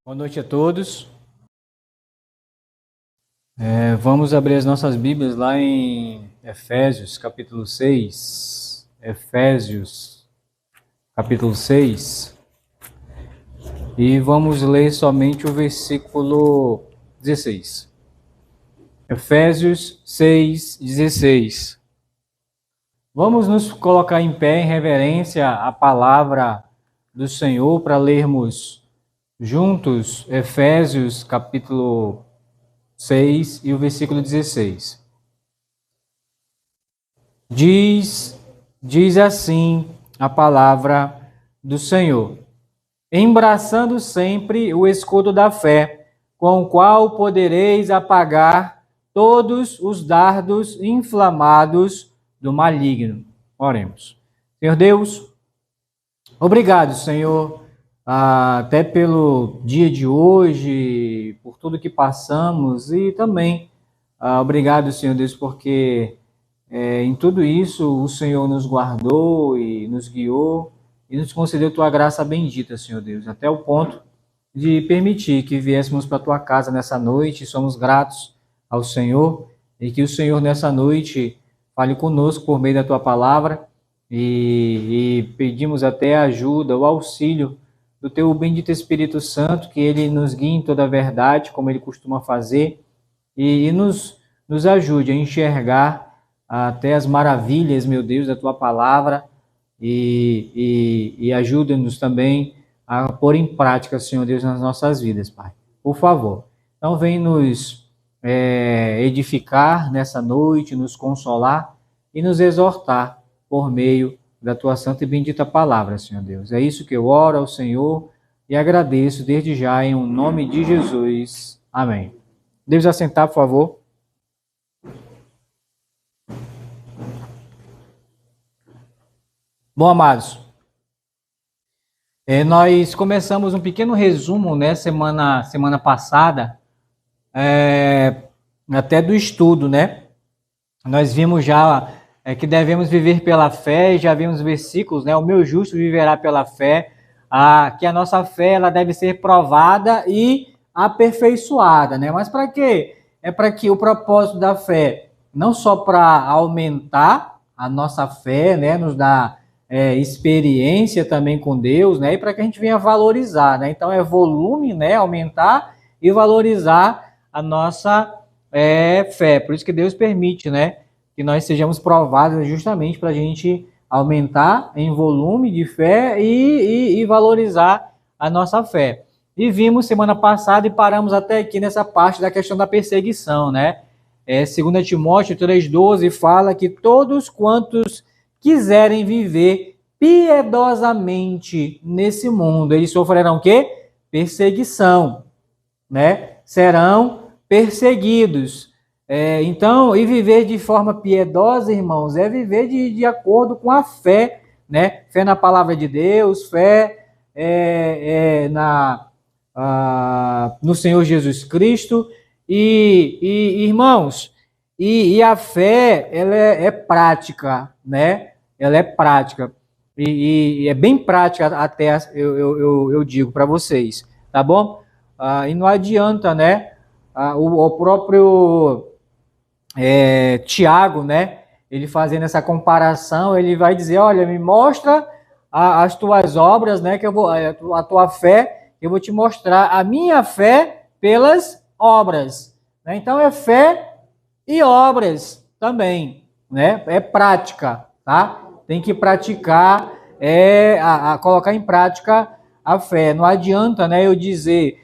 Boa noite a todos. Vamos abrir as nossas Bíblias lá em Efésios, capítulo 6. Efésios, capítulo 6. E vamos ler somente o versículo 16. Efésios 6, 16. Vamos nos colocar em pé em reverência à palavra do Senhor para lermos juntos Efésios, capítulo 6 e o versículo 16. Diz assim a palavra do Senhor: embraçando sempre o escudo da fé, com o qual podereis apagar todos os dardos inflamados do maligno. Oremos. Senhor Deus, obrigado, Senhor, até pelo dia de hoje, por tudo que passamos e também obrigado, Senhor Deus, porque em tudo isso o Senhor nos guardou e nos guiou e nos concedeu tua graça bendita, Senhor Deus, até o ponto de permitir que viéssemos para a tua casa nessa noite. Somos gratos ao Senhor e que o Senhor nessa noite fale conosco por meio da tua palavra e pedimos até a ajuda, o auxílio do teu bendito Espírito Santo, que ele nos guie em toda a verdade, como ele costuma fazer, e nos ajude a enxergar até as maravilhas, meu Deus, da tua palavra, e ajuda-nos também a pôr em prática, Senhor Deus, nas nossas vidas, Pai. Por favor. Então, vem nos edificar nessa noite, nos consolar e nos exortar por meio da tua santa e bendita palavra, Senhor Deus. É isso que eu oro ao Senhor e agradeço desde já em nome de Jesus. Amém. Deus assentar, por favor. Bom, amados, nós começamos um pequeno resumo, né, semana passada, até do estudo, né? Nós vimos já que devemos viver pela fé, já vimos versículos, né? O meu justo viverá pela fé, que a nossa fé ela deve ser provada e aperfeiçoada, né? Mas para quê? É para que o propósito da fé, não só para aumentar a nossa fé, né? Nos dá experiência também com Deus, né? E para que a gente venha valorizar, né? Então é volume, né? Aumentar e valorizar a nossa fé. Por isso que Deus permite, né? Que nós sejamos provados justamente para a gente aumentar em volume de fé e valorizar a nossa fé. E vimos semana passada e paramos até aqui nessa parte da questão da perseguição, né? 2 Timóteo 3,12 fala que todos quantos quiserem viver piedosamente nesse mundo, eles sofrerão o quê? Perseguição, né? Serão perseguidos. Então, e viver de forma piedosa, irmãos, é viver de acordo com a fé, né? Fé na palavra de Deus, fé no Senhor Jesus Cristo. Irmãos, e a fé, ela é prática, né? Ela é prática. E é bem prática até, eu digo para vocês, tá bom? E não adianta, né? O próprio Tiago, né? Ele fazendo essa comparação, ele vai dizer: olha, me mostra as tuas obras, né? Que eu vou, a tua fé, eu vou te mostrar a minha fé pelas obras. Né? Então é fé e obras também, né? É prática, tá? Tem que praticar, colocar em prática a fé. Não adianta, né? Eu dizer: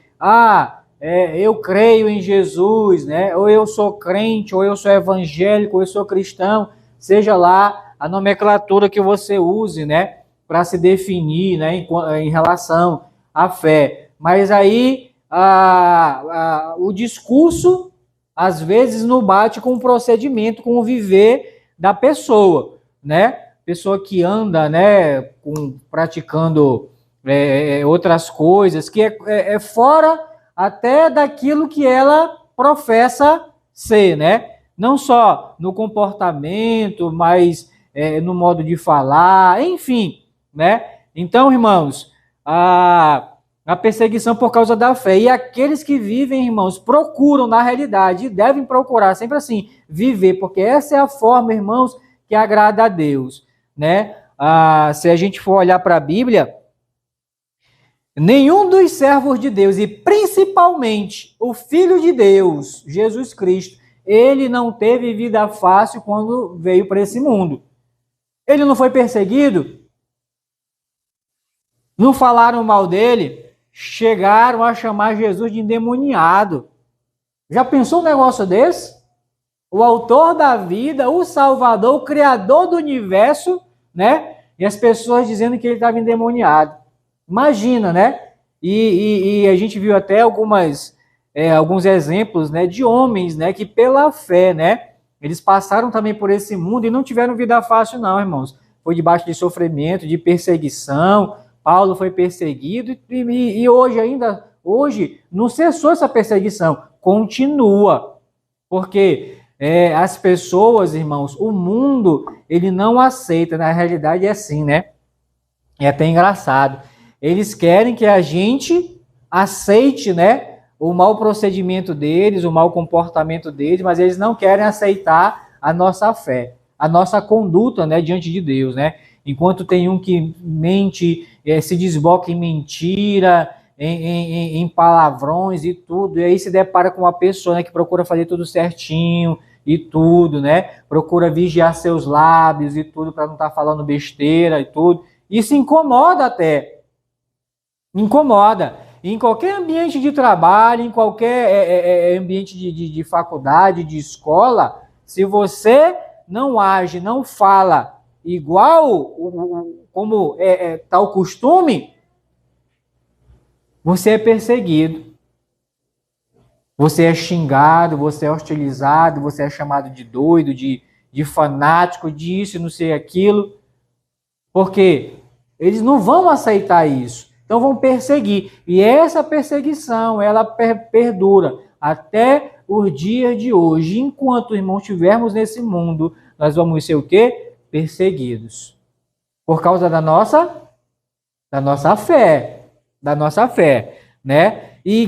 eu creio em Jesus, né? Ou eu sou crente, ou eu sou evangélico, ou eu sou cristão, seja lá a nomenclatura que você use, né? Para se definir, né? Em relação à fé. Mas aí o discurso às vezes não bate com o procedimento, com o viver da pessoa, né? Pessoa que anda, né? Praticando outras coisas, que é fora até daquilo que ela professa ser, né? Não só no comportamento, mas no modo de falar, enfim, né? Então, irmãos, a perseguição por causa da fé. E aqueles que vivem, irmãos, procuram na realidade, e devem procurar sempre assim, viver, porque essa é a forma, irmãos, que agrada a Deus, né? Se a gente for olhar para a Bíblia, nenhum dos servos de Deus, e principalmente o Filho de Deus, Jesus Cristo, ele não teve vida fácil quando veio para esse mundo. Ele não foi perseguido, não falaram mal dele, chegaram a chamar Jesus de endemoniado. Já pensou um negócio desse? O autor da vida, o Salvador, o Criador do universo, né? E as pessoas dizendo que ele estava endemoniado. Imagina, né? E a gente viu até alguns exemplos, né, de homens, né, que pela fé, né, eles passaram também por esse mundo e não tiveram vida fácil, não, irmãos. Foi debaixo de sofrimento, de perseguição. Paulo foi perseguido e hoje não cessou essa perseguição, continua. Porque as pessoas, irmãos, o mundo, ele não aceita, na realidade é assim, né? É até engraçado. Eles querem que a gente aceite, né, o mau procedimento deles, o mau comportamento deles, mas eles não querem aceitar a nossa fé, a nossa conduta, né, diante de Deus, né? Enquanto tem um que mente, se desboca em mentira, em palavrões e tudo, e aí se depara com uma pessoa, né, que procura fazer tudo certinho e tudo, né? Procura vigiar seus lábios e tudo para não estar falando besteira e tudo. Isso incomoda até. Incomoda. Em qualquer ambiente de trabalho, em qualquer ambiente de faculdade, de escola, se você não age, não fala igual como tá o costume, você é perseguido. Você é xingado, você é hostilizado, você é chamado de doido, de fanático, disso, não sei aquilo. Porque eles não vão aceitar isso. Então vão perseguir. E essa perseguição, ela perdura até os dias de hoje. Enquanto, irmãos, estivermos nesse mundo, nós vamos ser o quê? Perseguidos. Por causa da nossa fé. Da nossa fé, né? E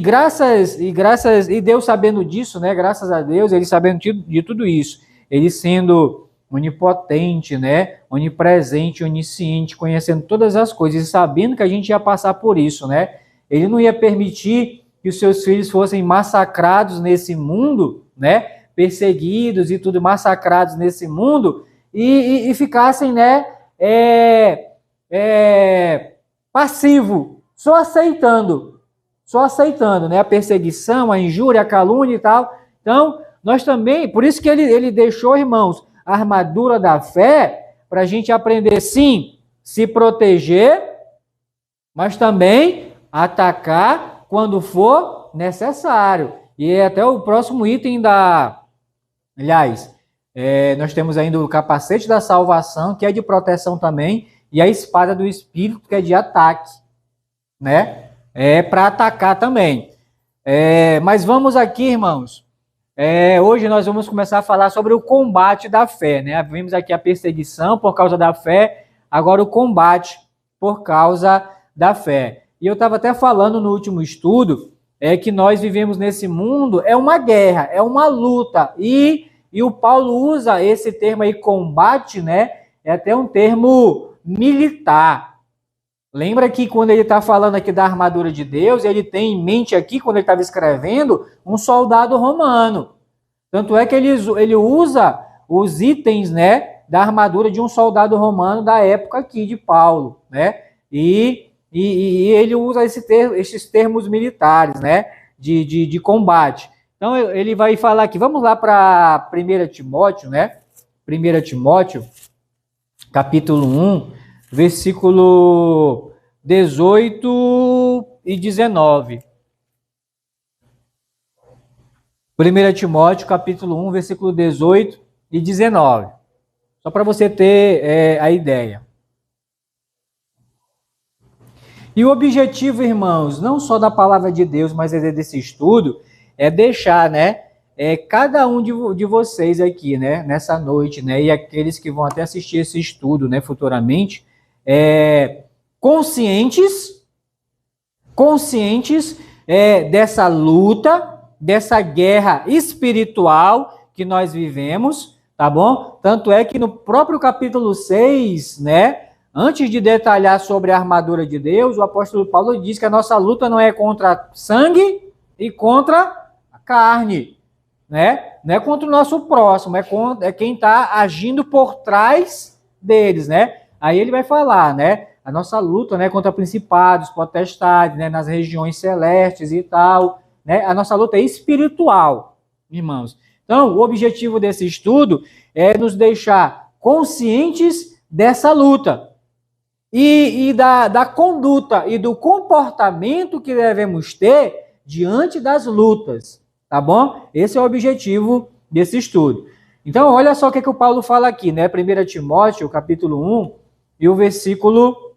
Deus sabendo disso, né? Graças a Deus, ele sabendo de tudo isso. Ele sendo onipotente, né? Onipresente, onisciente, conhecendo todas as coisas e sabendo que a gente ia passar por isso, né? Ele não ia permitir que os seus filhos fossem massacrados nesse mundo, né? Perseguidos e tudo, massacrados nesse mundo e ficassem, né? Passivo, só aceitando, né? A perseguição, a injúria, a calúnia e tal. Então, nós também, por isso que ele deixou, irmãos, a armadura da fé, para a gente aprender, sim, se proteger, mas também atacar quando for necessário. E é até o próximo item Aliás, nós temos ainda o capacete da salvação, que é de proteção também, e a espada do Espírito, que é de ataque, né? É para atacar também. Mas vamos aqui, irmãos. Hoje nós vamos começar a falar sobre o combate da fé, né? Vimos aqui a perseguição por causa da fé, agora o combate por causa da fé. E eu estava até falando no último estudo, que nós vivemos nesse mundo, é uma guerra, é uma luta, e o Paulo usa esse termo aí, combate, né? É até um termo militar. Lembra que quando ele está falando aqui da armadura de Deus, ele tem em mente aqui, quando ele estava escrevendo, um soldado romano. Tanto é que ele usa os itens, né, da armadura de um soldado romano da época aqui de Paulo, né? E ele usa esses termos militares, né, de combate. Então ele vai falar aqui, vamos lá para 1 Timóteo, né? 1 Timóteo, capítulo 1, versículo 18 e 19. 1 Timóteo, capítulo 1, versículo 18 e 19. Só para você ter a ideia. E o objetivo, irmãos, não só da palavra de Deus, mas desse estudo, é deixar, né, cada um de vocês aqui, né, nessa noite, né, e aqueles que vão até assistir esse estudo, né, futuramente, conscientes conscientes dessa luta, dessa guerra espiritual que nós vivemos, tá bom? Tanto é que no próprio capítulo 6, né, antes de detalhar sobre a armadura de Deus, o apóstolo Paulo diz que a nossa luta não é contra sangue e contra a carne, né? Não é contra o nosso próximo, é quem está agindo por trás deles, né? Aí ele vai falar, né? A nossa luta, né, contra principados, potestades, né, nas regiões celestes e tal, né? A nossa luta é espiritual, irmãos. Então, o objetivo desse estudo é nos deixar conscientes dessa luta e da conduta e do comportamento que devemos ter diante das lutas, tá bom? Esse é o objetivo desse estudo. Então, olha só o que o Paulo fala aqui, né? 1 Timóteo, capítulo 1, e o versículo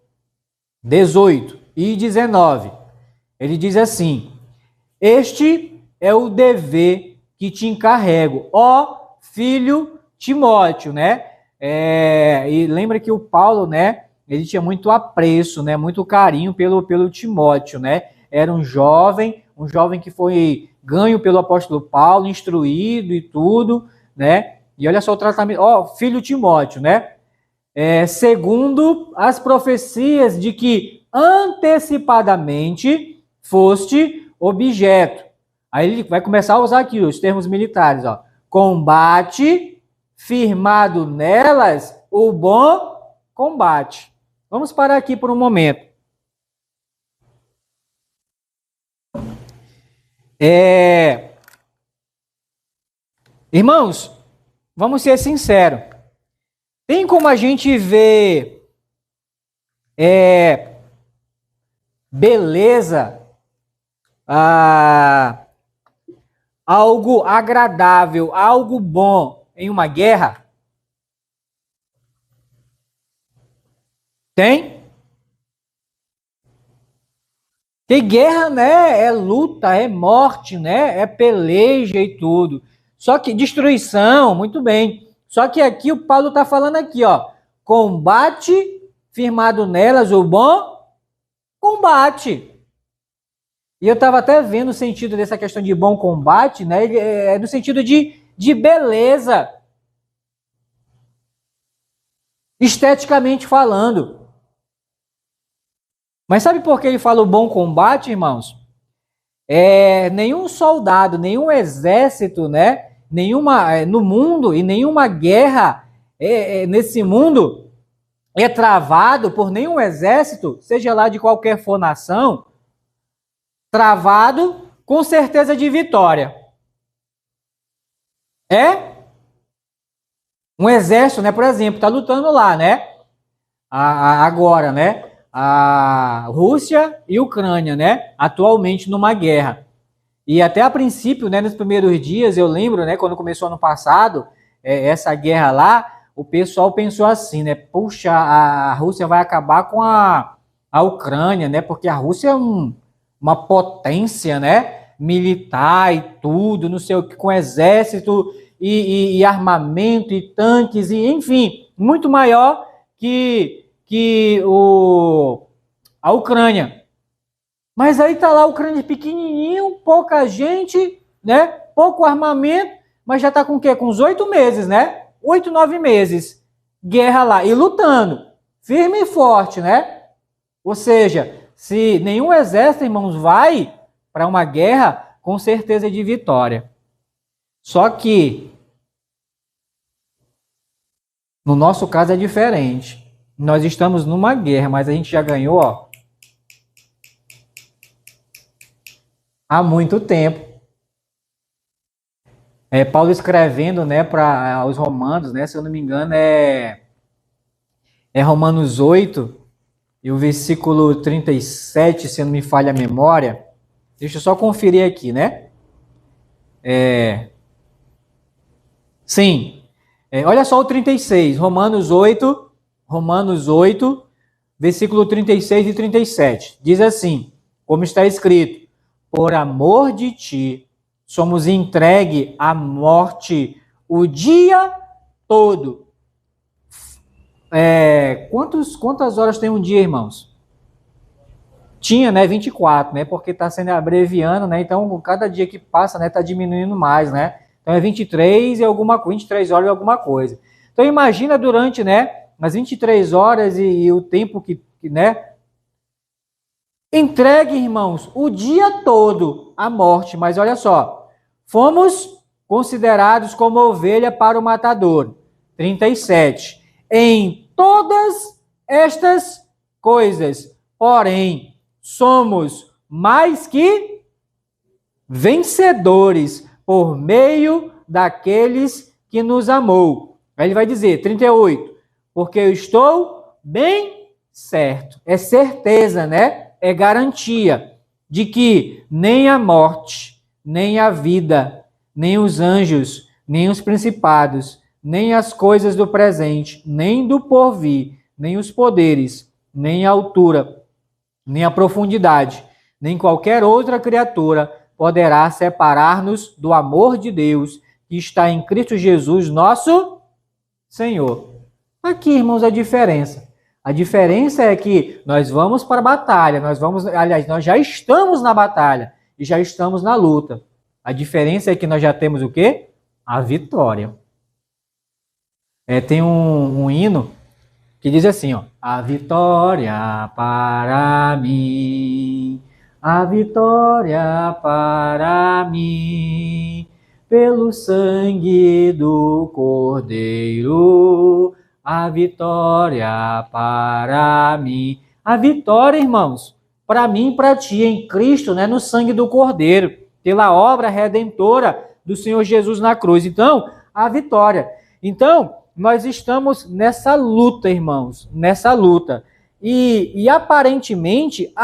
18 e 19. Ele diz assim: este é o dever que te encarrego, ó filho Timóteo, né? E lembra que o Paulo, né? Ele tinha muito apreço, né? Muito carinho pelo Timóteo, né? Era um jovem que foi ganho pelo apóstolo Paulo, instruído e tudo, né? E olha só o tratamento, ó, filho Timóteo, né? Segundo as profecias de que antecipadamente foste objeto. Aí ele vai começar a usar aqui os termos militares, ó. Combate, firmado nelas, o bom combate. Vamos parar aqui por um momento. Irmãos, vamos ser sinceros. Tem como a gente ver beleza, algo agradável, algo bom em uma guerra? Tem? Tem guerra, né? É luta, é morte, né? É peleja e tudo. Só que destruição, muito bem. Só que aqui o Paulo está falando aqui, ó. Combate, firmado nelas o bom combate. E eu estava até vendo o sentido dessa questão de bom combate, né? No sentido de beleza. Esteticamente falando. Mas sabe por que ele fala o bom combate, irmãos? Nenhum soldado, nenhum exército, né? No mundo e nenhuma guerra nesse mundo é travado por nenhum exército, seja lá de qualquer for nação, travado com certeza de vitória. Um exército, né? Por exemplo, está lutando lá, né? Agora, né? A Rússia e Ucrânia, né? Atualmente numa guerra. E até a princípio, né? Nos primeiros dias, eu lembro, né? Quando começou ano passado, essa guerra lá, o pessoal pensou assim, né? Puxa, a Rússia vai acabar com a Ucrânia, né? Porque a Rússia é uma potência, né? Militar e tudo, não sei o que, com exército e armamento e tanques, e enfim, muito maior que a Ucrânia. Mas aí tá lá a Ucrânia pequenininho, pouca gente, né? Pouco armamento, mas já tá com o quê? Com uns 8 meses, né? 8, 9 meses. Guerra lá e lutando. Firme e forte, né? Ou seja, se nenhum exército, irmãos, vai para uma guerra, com certeza é de vitória. Só que no nosso caso é diferente. Nós estamos numa guerra, mas a gente já ganhou, ó, há muito tempo. Paulo escrevendo, né, para os romanos, né, se eu não me engano, é Romanos 8, e o versículo 37, se não me falha a memória. Deixa eu só conferir aqui, né? Sim. Olha só o 36, Romanos 8, versículo 36 e 37. Diz assim, como está escrito: por amor de ti, somos entregue à morte o dia todo. Quantas horas tem um dia, irmãos? Tinha, né, 24, né, porque está sendo abreviando, né, então cada dia que passa, né, está diminuindo mais, né, então é 23 e alguma coisa, 23 horas e alguma coisa. Então imagina durante, né, as 23 horas e o tempo né, entregue, irmãos, o dia todo à morte, mas olha só, fomos considerados como ovelha para o matador. 37. Em todas estas coisas, porém, somos mais que vencedores por meio daqueles que nos amou. Aí ele vai dizer, 38, porque eu estou bem certo. É certeza, né? É garantia de que nem a morte, nem a vida, nem os anjos, nem os principados, nem as coisas do presente, nem do porvir, nem os poderes, nem a altura, nem a profundidade, nem qualquer outra criatura poderá separar-nos do amor de Deus que está em Cristo Jesus, nosso Senhor. Aqui, irmãos, a diferença. A diferença é que nós vamos para a batalha, nós já estamos na batalha e já estamos na luta. A diferença é que nós já temos o quê? A vitória. Tem um hino que diz assim, ó, a vitória para mim, a vitória para mim, pelo sangue do Cordeiro, a vitória para mim. A vitória, irmãos, para mim e para ti, em Cristo, né, no sangue do Cordeiro, pela obra redentora do Senhor Jesus na cruz. Então, a vitória. Então, nós estamos nessa luta, irmãos, nessa luta. E aparentemente,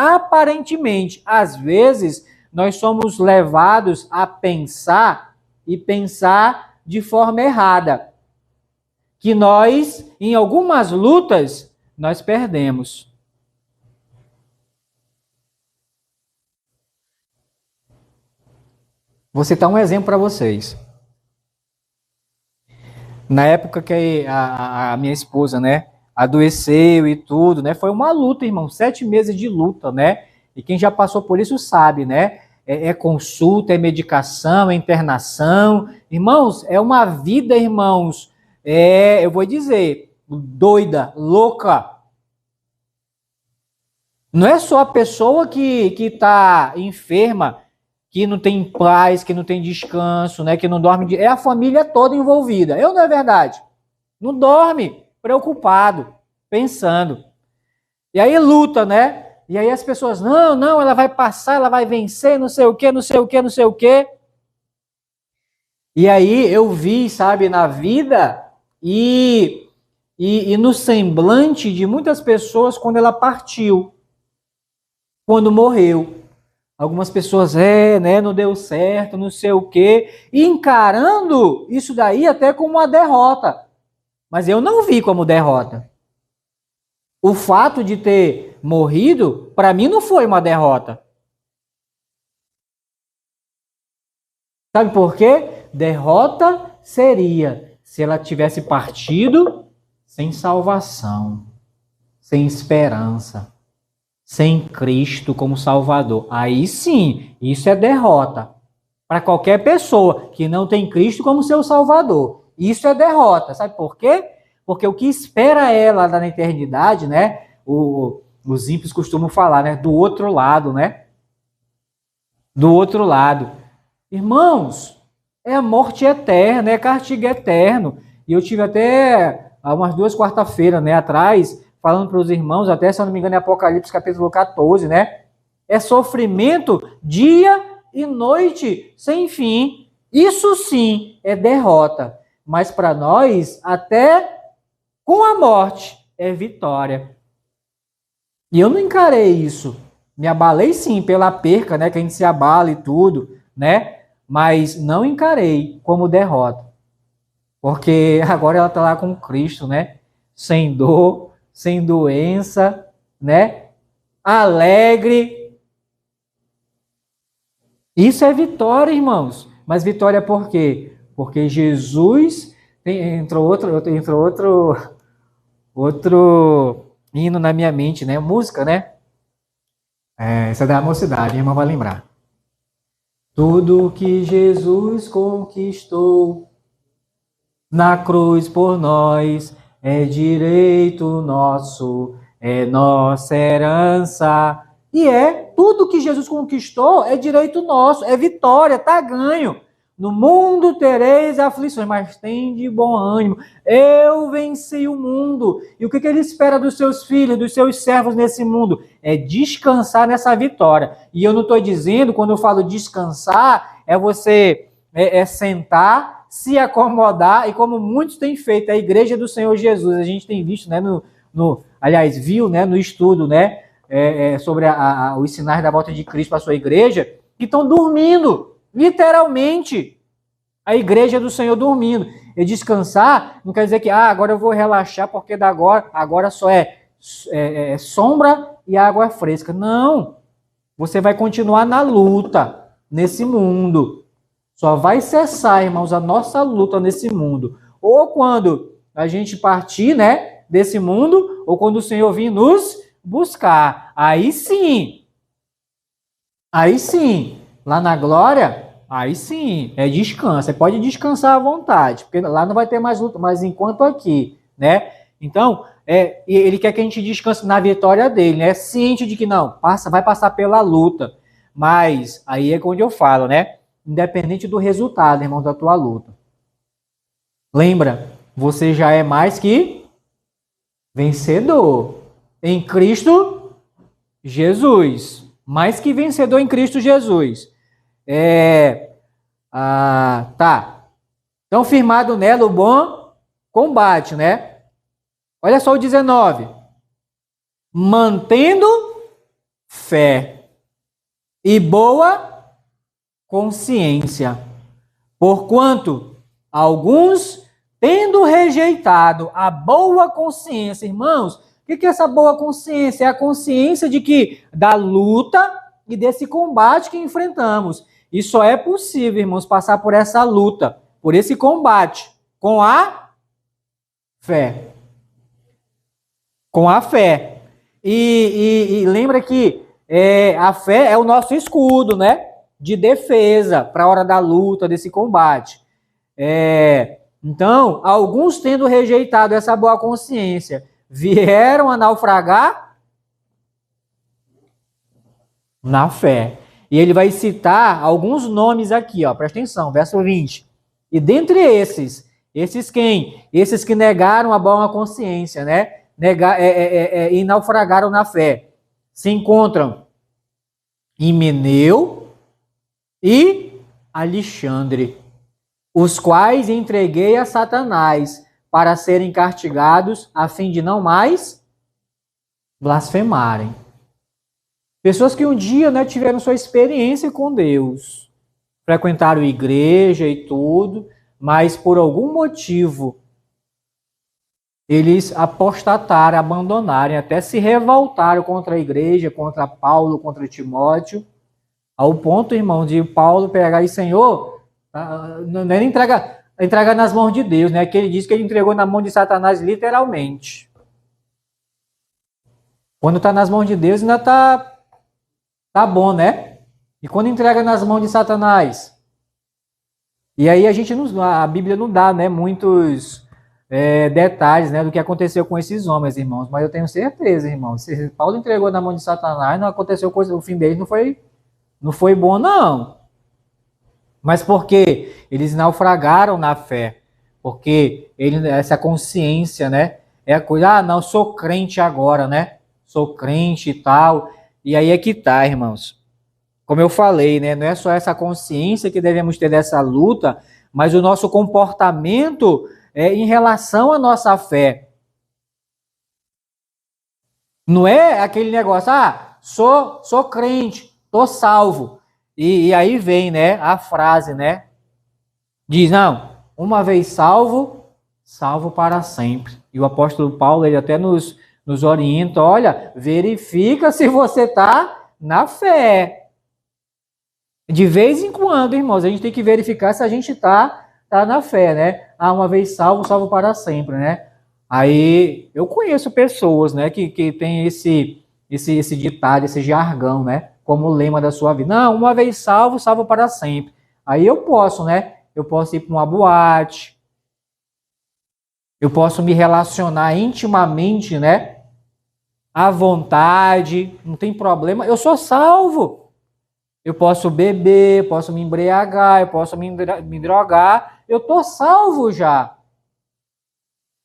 às vezes, nós somos levados a pensar e pensar de forma errada. Que nós, em algumas lutas, nós perdemos. Vou citar um exemplo para vocês. Na época que a minha esposa, né, adoeceu e tudo, né, foi uma luta, irmão, 7 meses de luta, né, e quem já passou por isso sabe, né, é consulta, é medicação, é internação, irmãos, é uma vida, irmãos, eu vou dizer, doida, louca. Não é só a pessoa que está enferma, que não tem paz, que não tem descanso, né, que não dorme, é a família toda envolvida. Não é verdade? Não dorme, preocupado, pensando. E aí luta, né? E aí as pessoas, não, ela vai passar, ela vai vencer, não sei o quê, não sei o quê, não sei o quê. E aí eu vi, sabe, na vida e no semblante de muitas pessoas quando ela partiu, quando morreu. Algumas pessoas, né, não deu certo, não sei o quê, e encarando isso daí até como uma derrota. Mas eu não vi como derrota. O fato de ter morrido, para mim, não foi uma derrota. Sabe por quê? Derrota seria se ela tivesse partido sem salvação, sem esperança, sem Cristo como Salvador. Aí sim, isso é derrota. Para qualquer pessoa que não tem Cristo como seu Salvador. Isso é derrota. Sabe por quê? Porque o que espera ela na eternidade, né? Os ímpios costumam falar, né? Do outro lado, né? Do outro lado. Irmãos, é a morte eterna, é castigo eterno. E eu tive até umas 2 quarta-feiras, né, atrás, falando para os irmãos, até se eu não me engano é Apocalipse capítulo 14, né? É sofrimento dia e noite sem fim. Isso sim é derrota. Mas para nós, até com a morte, é vitória. E eu não encarei isso. Me abalei sim pela perca, né? Que a gente se abala e tudo, né? Mas não encarei como derrota. Porque agora ela está lá com Cristo, né? Sem dor, sem doença, né? Alegre. Isso é vitória, irmãos. Mas vitória por quê? Porque Jesus entrou outro hino na minha mente, né? Música, né? Essa é da mocidade, minha irmã vai lembrar. Tudo que Jesus conquistou na cruz por nós é direito nosso, é nossa herança. E tudo que Jesus conquistou é direito nosso, é vitória, tá ganho. No mundo tereis aflições, mas tem de bom ânimo. Eu venci o mundo. E o que ele espera dos seus filhos, dos seus servos nesse mundo? É descansar nessa vitória. E eu não estou dizendo, quando eu falo descansar, é você sentar, se acomodar, e como muitos têm feito, a igreja do Senhor Jesus, a gente tem visto, né, aliás, viu, né, no estudo, né, sobre os sinais da volta de Cristo para a sua igreja, que estão dormindo, literalmente, a igreja do Senhor dormindo. E descansar não quer dizer que, agora eu vou relaxar, porque agora só é sombra e água fresca. Não, você vai continuar na luta, nesse mundo. Só vai cessar, irmãos, a nossa luta nesse mundo. Ou quando a gente partir, né, desse mundo, ou quando o Senhor vir nos buscar. Aí sim, lá na glória, aí sim, é descanso. Você pode descansar à vontade, porque lá não vai ter mais luta, mas enquanto aqui, né? Então, ele quer que a gente descanse na vitória dele, né? Ciente de que não, vai passar pela luta. Mas aí é onde eu falo, né? Independente do resultado, irmão, da tua luta. Lembra, você já é mais que vencedor em Cristo Jesus. Mais que vencedor em Cristo Jesus. Tá. Então, firmado nela o bom combate, né? Olha só o 19. Mantendo fé e boa consciência. Porquanto alguns, tendo rejeitado a boa consciência, irmãos, o que é essa boa consciência? É a consciência de que da luta e desse combate que enfrentamos. E só é possível, irmãos, passar por essa luta, por esse combate, com a fé. Com a fé. E lembra que a fé é o nosso escudo, né? De defesa para a hora da luta, desse combate. Então, alguns tendo rejeitado essa boa consciência, vieram a naufragar na fé. E ele vai citar alguns nomes aqui, ó, presta atenção, verso 20. E dentre esses quem? Esses que negaram a boa consciência, né? E naufragaram na fé. Se encontram Himeneu e Alexandre, os quais entreguei a Satanás para serem castigados, a fim de não mais blasfemarem. Pessoas que um dia, né, tiveram sua experiência com Deus, frequentaram igreja e tudo, mas por algum motivo eles apostataram, abandonaram, até se revoltaram contra a igreja, contra Paulo, contra Timóteo, ao ponto, irmão, de Paulo pegar e Senhor, não é entregar nas mãos de Deus, né? Que ele diz que ele entregou na mão de Satanás literalmente. Quando está nas mãos de Deus, ainda tá bom, né? E quando entrega nas mãos de Satanás? E aí a Bíblia não dá, né, muitos detalhes, né, do que aconteceu com esses homens, irmãos. Mas eu tenho certeza, irmãos, se Paulo entregou na mão de Satanás, não aconteceu coisa, o fim deles não foi bom, não. Mas por quê? Eles naufragaram na fé. Porque essa consciência, né? É a coisa, não, sou crente agora, né? Sou crente e tal. E aí é que tá, irmãos. Como eu falei, né? Não é só essa consciência que devemos ter dessa luta, mas o nosso comportamento em relação à nossa fé. Não é aquele negócio, sou crente, tô salvo. E aí vem, né, a frase, né? Diz, não, uma vez salvo, salvo para sempre. E o apóstolo Paulo, ele até nos orienta, olha, verifica se você está na fé. De vez em quando, irmãos, a gente tem que verificar se a gente tá na fé, né? Uma vez salvo, salvo para sempre, né? Aí, eu conheço pessoas, né, que tem esse esse ditado, esse jargão, né? Como lema da sua vida. Não, uma vez salvo, salvo para sempre. Aí eu posso, né? Eu posso ir para uma boate, eu posso me relacionar intimamente, né? À vontade, não tem problema. Eu sou salvo. Eu posso beber, posso me embriagar, eu posso me drogar. Eu tô salvo já.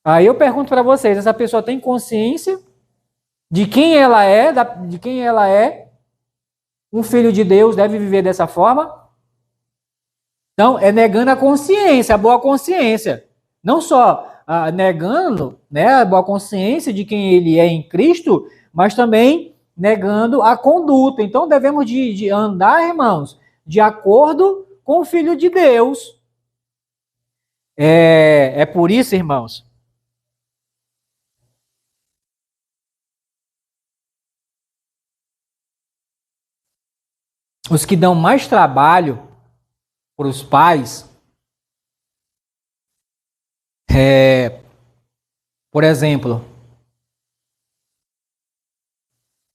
Aí eu pergunto para vocês, essa pessoa tem consciência de quem ela é, de quem ela é? Um filho de Deus deve viver dessa forma? Então, é negando a consciência, a boa consciência. Não só negando, né, a boa consciência de quem ele é em Cristo, mas também negando a conduta. Então, devemos de andar, irmãos, de acordo com o Filho de Deus. É por isso, irmãos, os que dão mais trabalho para os pais, por exemplo,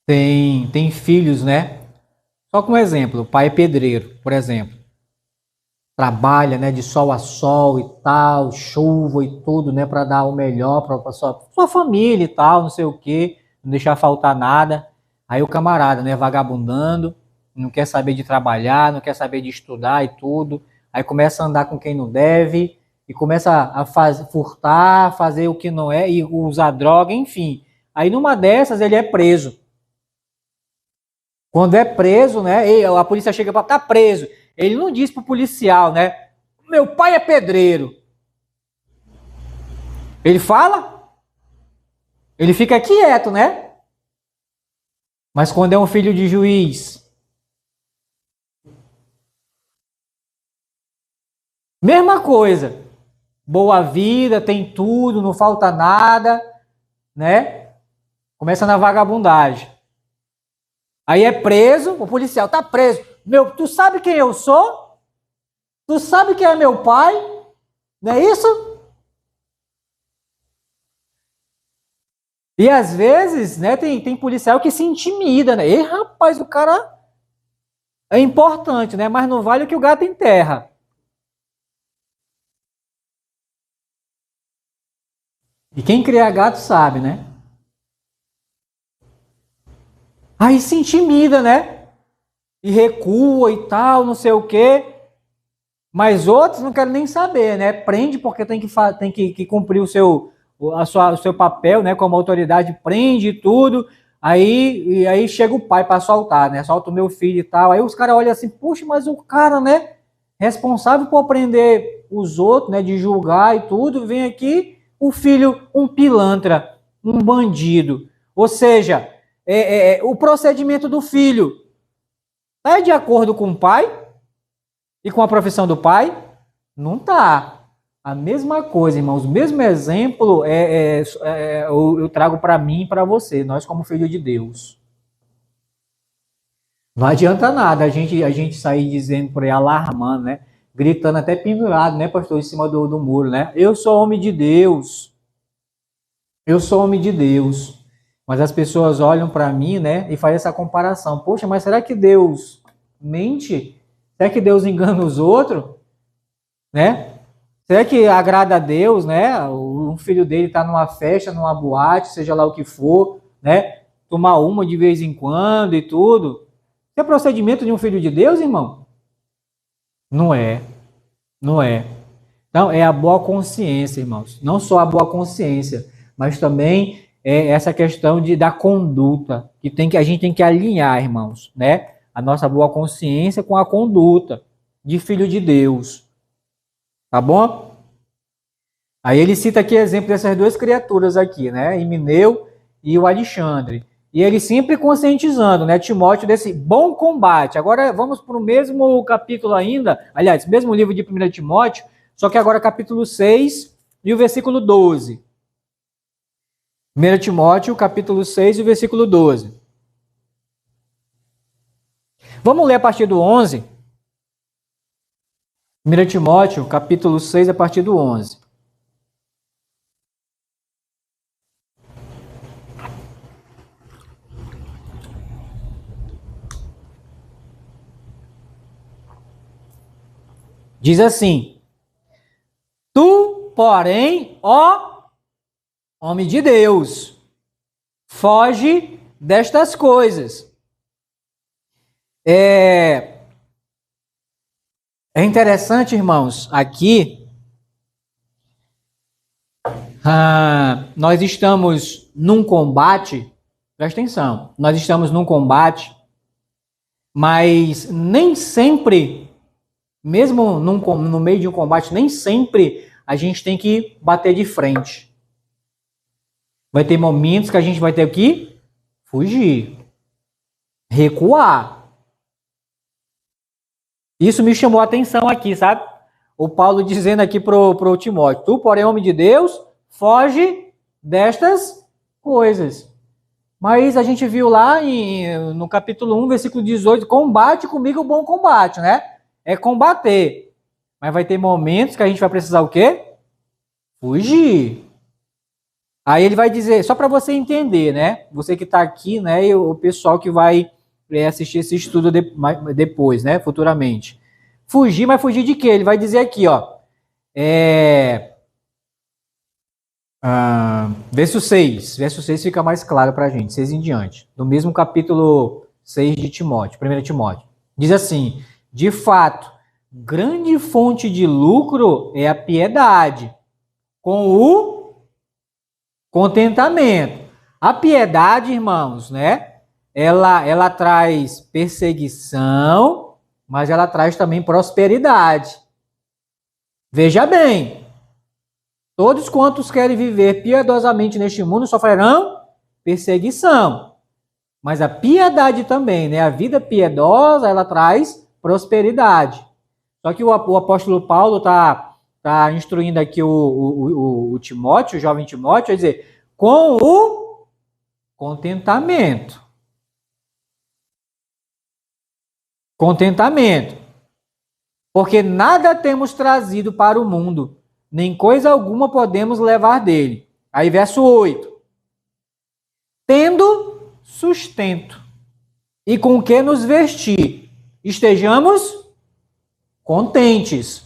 tem filhos, né? Só como exemplo, o pai é pedreiro, por exemplo. Trabalha, né, de sol a sol e tal, chuva e tudo, né, para dar o melhor para sua família e tal, não sei o quê, não deixar faltar nada. Aí o camarada, né, vagabundando, não quer saber de trabalhar, não quer saber de estudar e tudo. Aí começa a andar com quem não deve e começa a furtar, fazer o que não é e usar droga, enfim. Aí numa dessas ele é preso. Quando é preso, né? A polícia chega para tá preso. Ele não diz pro policial, né? Meu pai é pedreiro. Ele fala, ele fica quieto, né? Mas quando é um filho de juiz, mesma coisa. Boa vida, tem tudo, não falta nada, né? Começa na vagabundagem. Aí é preso, o policial tá preso. Meu, tu sabe quem eu sou? Tu sabe quem é meu pai? Não é isso? E às vezes, né, tem policial que se intimida, né? Ei, rapaz, o cara é importante, né? Mas não vale o que o gato enterra. E quem cria gato sabe, né? Aí se intimida, né? E recua e tal, não sei o quê. Mas outros não querem nem saber, né? Prende porque tem que cumprir o seu papel, né? Como autoridade, prende tudo. Aí chega o pai para soltar, né? Solta o meu filho e tal. Aí os caras olham assim, puxa, mas o cara, né? Responsável por prender os outros, né? De julgar e tudo, vem aqui o filho, um pilantra, um bandido. Ou seja, o procedimento do filho é de acordo com o pai? E com a profissão do pai? Não tá. A mesma coisa, irmãos. O mesmo exemplo eu trago para mim e para você, nós como filho de Deus. Não adianta nada a gente sair dizendo por aí, alarmando, né? Gritando até pendurado, né, pastor, em cima do muro, né? Eu sou homem de Deus. Eu sou homem de Deus. Mas as pessoas olham para mim, né, e fazem essa comparação. Poxa, mas será que Deus mente? Será que Deus engana os outros? Né? Será que agrada a Deus, né? O filho dele tá numa festa, numa boate, seja lá o que for, né? Tomar uma de vez em quando e tudo. Isso é procedimento de um filho de Deus, irmão? Não é, não é. Então, é a boa consciência, irmãos. Não só a boa consciência, mas também é essa questão da conduta, que a gente tem que alinhar, irmãos, né? A nossa boa consciência com a conduta de filho de Deus. Tá bom? Aí ele cita aqui exemplo dessas duas criaturas aqui, né? Emineu e o Alexandre. E ele sempre conscientizando, né, Timóteo, desse bom combate. Agora vamos para o mesmo capítulo ainda, aliás, mesmo livro de 1 Timóteo, só que agora capítulo 6 e o versículo 12. 1 Timóteo, capítulo 6 e o versículo 12. Vamos ler a partir do 11? 1 Timóteo, capítulo 6, a partir do 11. Diz assim: tu, porém, ó homem de Deus, foge destas coisas. É interessante, irmãos, aqui, nós estamos num combate, presta atenção, nós estamos num combate, mas nem sempre, mesmo no meio de um combate, nem sempre a gente tem que bater de frente. Vai ter momentos que a gente vai ter que fugir, recuar. Isso me chamou a atenção aqui, sabe? O Paulo dizendo aqui pro Timóteo: tu, porém, homem de Deus, foge destas coisas. Mas a gente viu lá no capítulo 1, versículo 18, combate comigo o bom combate, né? É combater. Mas vai ter momentos que a gente vai precisar o quê? Fugir. Aí ele vai dizer, só para você entender, né? Você que está aqui, né? E o pessoal que vai assistir esse estudo depois, né? Futuramente. Fugir, mas fugir de quê? Ele vai dizer aqui, ó. Verso 6. Verso 6 fica mais claro para a gente, 6 em diante. Do mesmo capítulo 6 de Timóteo, 1 Timóteo. Diz assim: de fato, grande fonte de lucro é a piedade, com o contentamento. A piedade, irmãos, né? Ela traz perseguição, mas ela traz também prosperidade. Veja bem, todos quantos querem viver piedosamente neste mundo sofrerão perseguição. Mas a piedade também, né? A vida piedosa, ela traz prosperidade. Só que o apóstolo Paulo está instruindo aqui o Timóteo, o jovem Timóteo, a dizer, com o contentamento. Contentamento. Porque nada temos trazido para o mundo, nem coisa alguma podemos levar dele. Aí verso 8. Tendo sustento e com que nos vestir, estejamos contentes.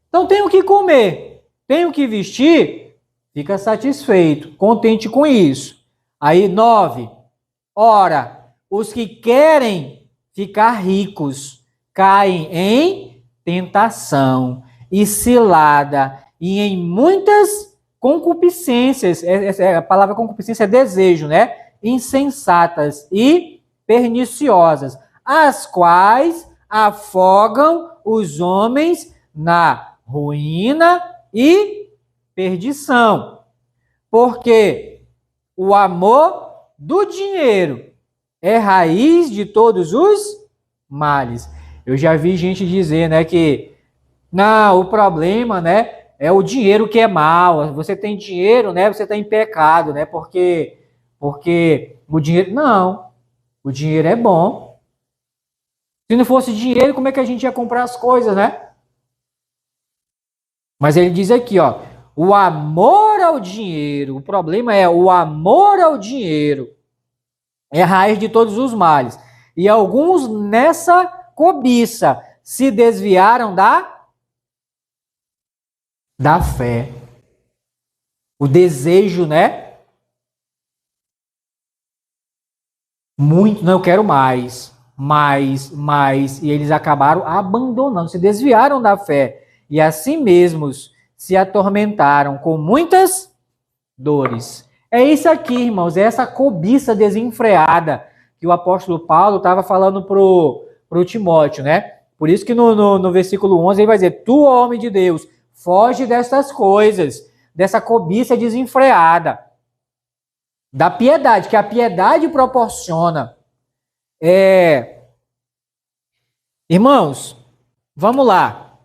Então, tenho que comer, tenho que vestir, fica satisfeito, contente com isso. Aí, 9. Ora, os que querem ficar ricos caem em tentação e cilada e em muitas concupiscências. A palavra concupiscência é desejo, né? Insensatas e perniciosas, as quais afogam os homens na ruína e perdição. Porque o amor do dinheiro é raiz de todos os males. Eu já vi gente dizer, né, que não, o problema, né, é o dinheiro que é mal. Você tem dinheiro, né, você está em pecado, né, porque o dinheiro, não, o dinheiro é bom. Se não fosse dinheiro, como é que a gente ia comprar as coisas, né? Mas ele diz aqui, ó, o amor ao dinheiro, o problema é o amor ao dinheiro é a raiz de todos os males. E alguns nessa cobiça se desviaram da fé. O desejo, né? Muito, não, eu quero mais, e eles acabaram abandonando, se desviaram da fé. E assim mesmos se atormentaram com muitas dores. É isso aqui, irmãos, é essa cobiça desenfreada que o apóstolo Paulo estava falando pro Timóteo, né? Por isso que no versículo 11 ele vai dizer, tu, homem de Deus, foge dessas coisas, dessa cobiça desenfreada, da piedade, que a piedade proporciona. Irmãos, vamos lá.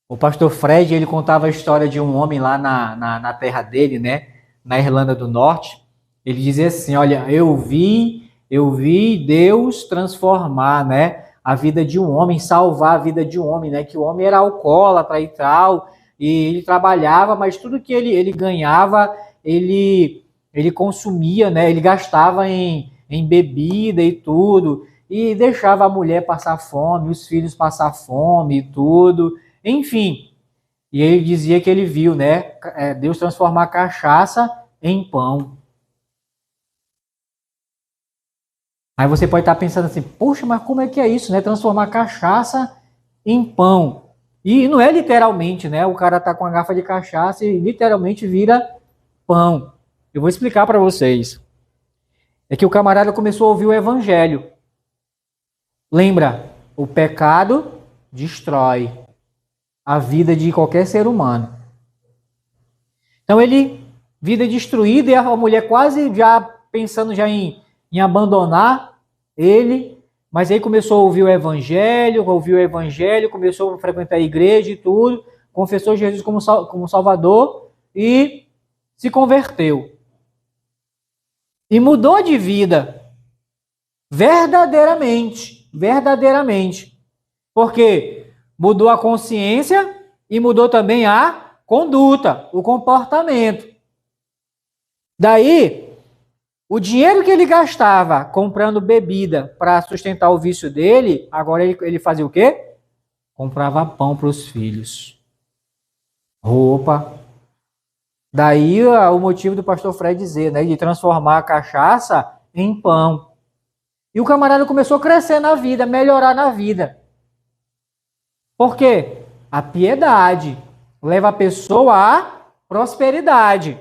O pastor Fred, ele contava a história de um homem lá na terra dele, né? Na Irlanda do Norte. Ele dizia assim, olha, eu vi Deus transformar, né? A vida de um homem, salvar a vida de um homem, né? Que o homem era alcoólatra e tal, e ele trabalhava, mas tudo que ele ganhava, ele consumia, né? Ele gastava em bebida e tudo, e deixava a mulher passar fome, os filhos passar fome e tudo. Enfim, e ele dizia que ele viu, né, Deus transformar a cachaça em pão. Aí você pode estar pensando assim, poxa, mas como é que é isso, né? Transformar a cachaça em pão. E não é literalmente, né? O cara tá com a garrafa de cachaça e literalmente vira pão. Eu vou explicar para vocês. É que o camarada começou a ouvir o evangelho. Lembra? O pecado destrói a vida de qualquer ser humano. Então vida destruída, e a mulher quase já pensando já em abandonar ele, mas aí começou a ouvir o evangelho, começou a frequentar a igreja e tudo, confessou Jesus como Salvador e se converteu. E mudou de vida. Verdadeiramente. Porque mudou a consciência e mudou também a conduta, o comportamento. Daí, o dinheiro que ele gastava comprando bebida para sustentar o vício dele, agora ele fazia o quê? Comprava pão para os filhos. Roupa. Daí o motivo do pastor Fred dizer, né, de transformar a cachaça em pão. E o camarada começou a crescer na vida, melhorar na vida. Por quê? A piedade leva a pessoa à prosperidade.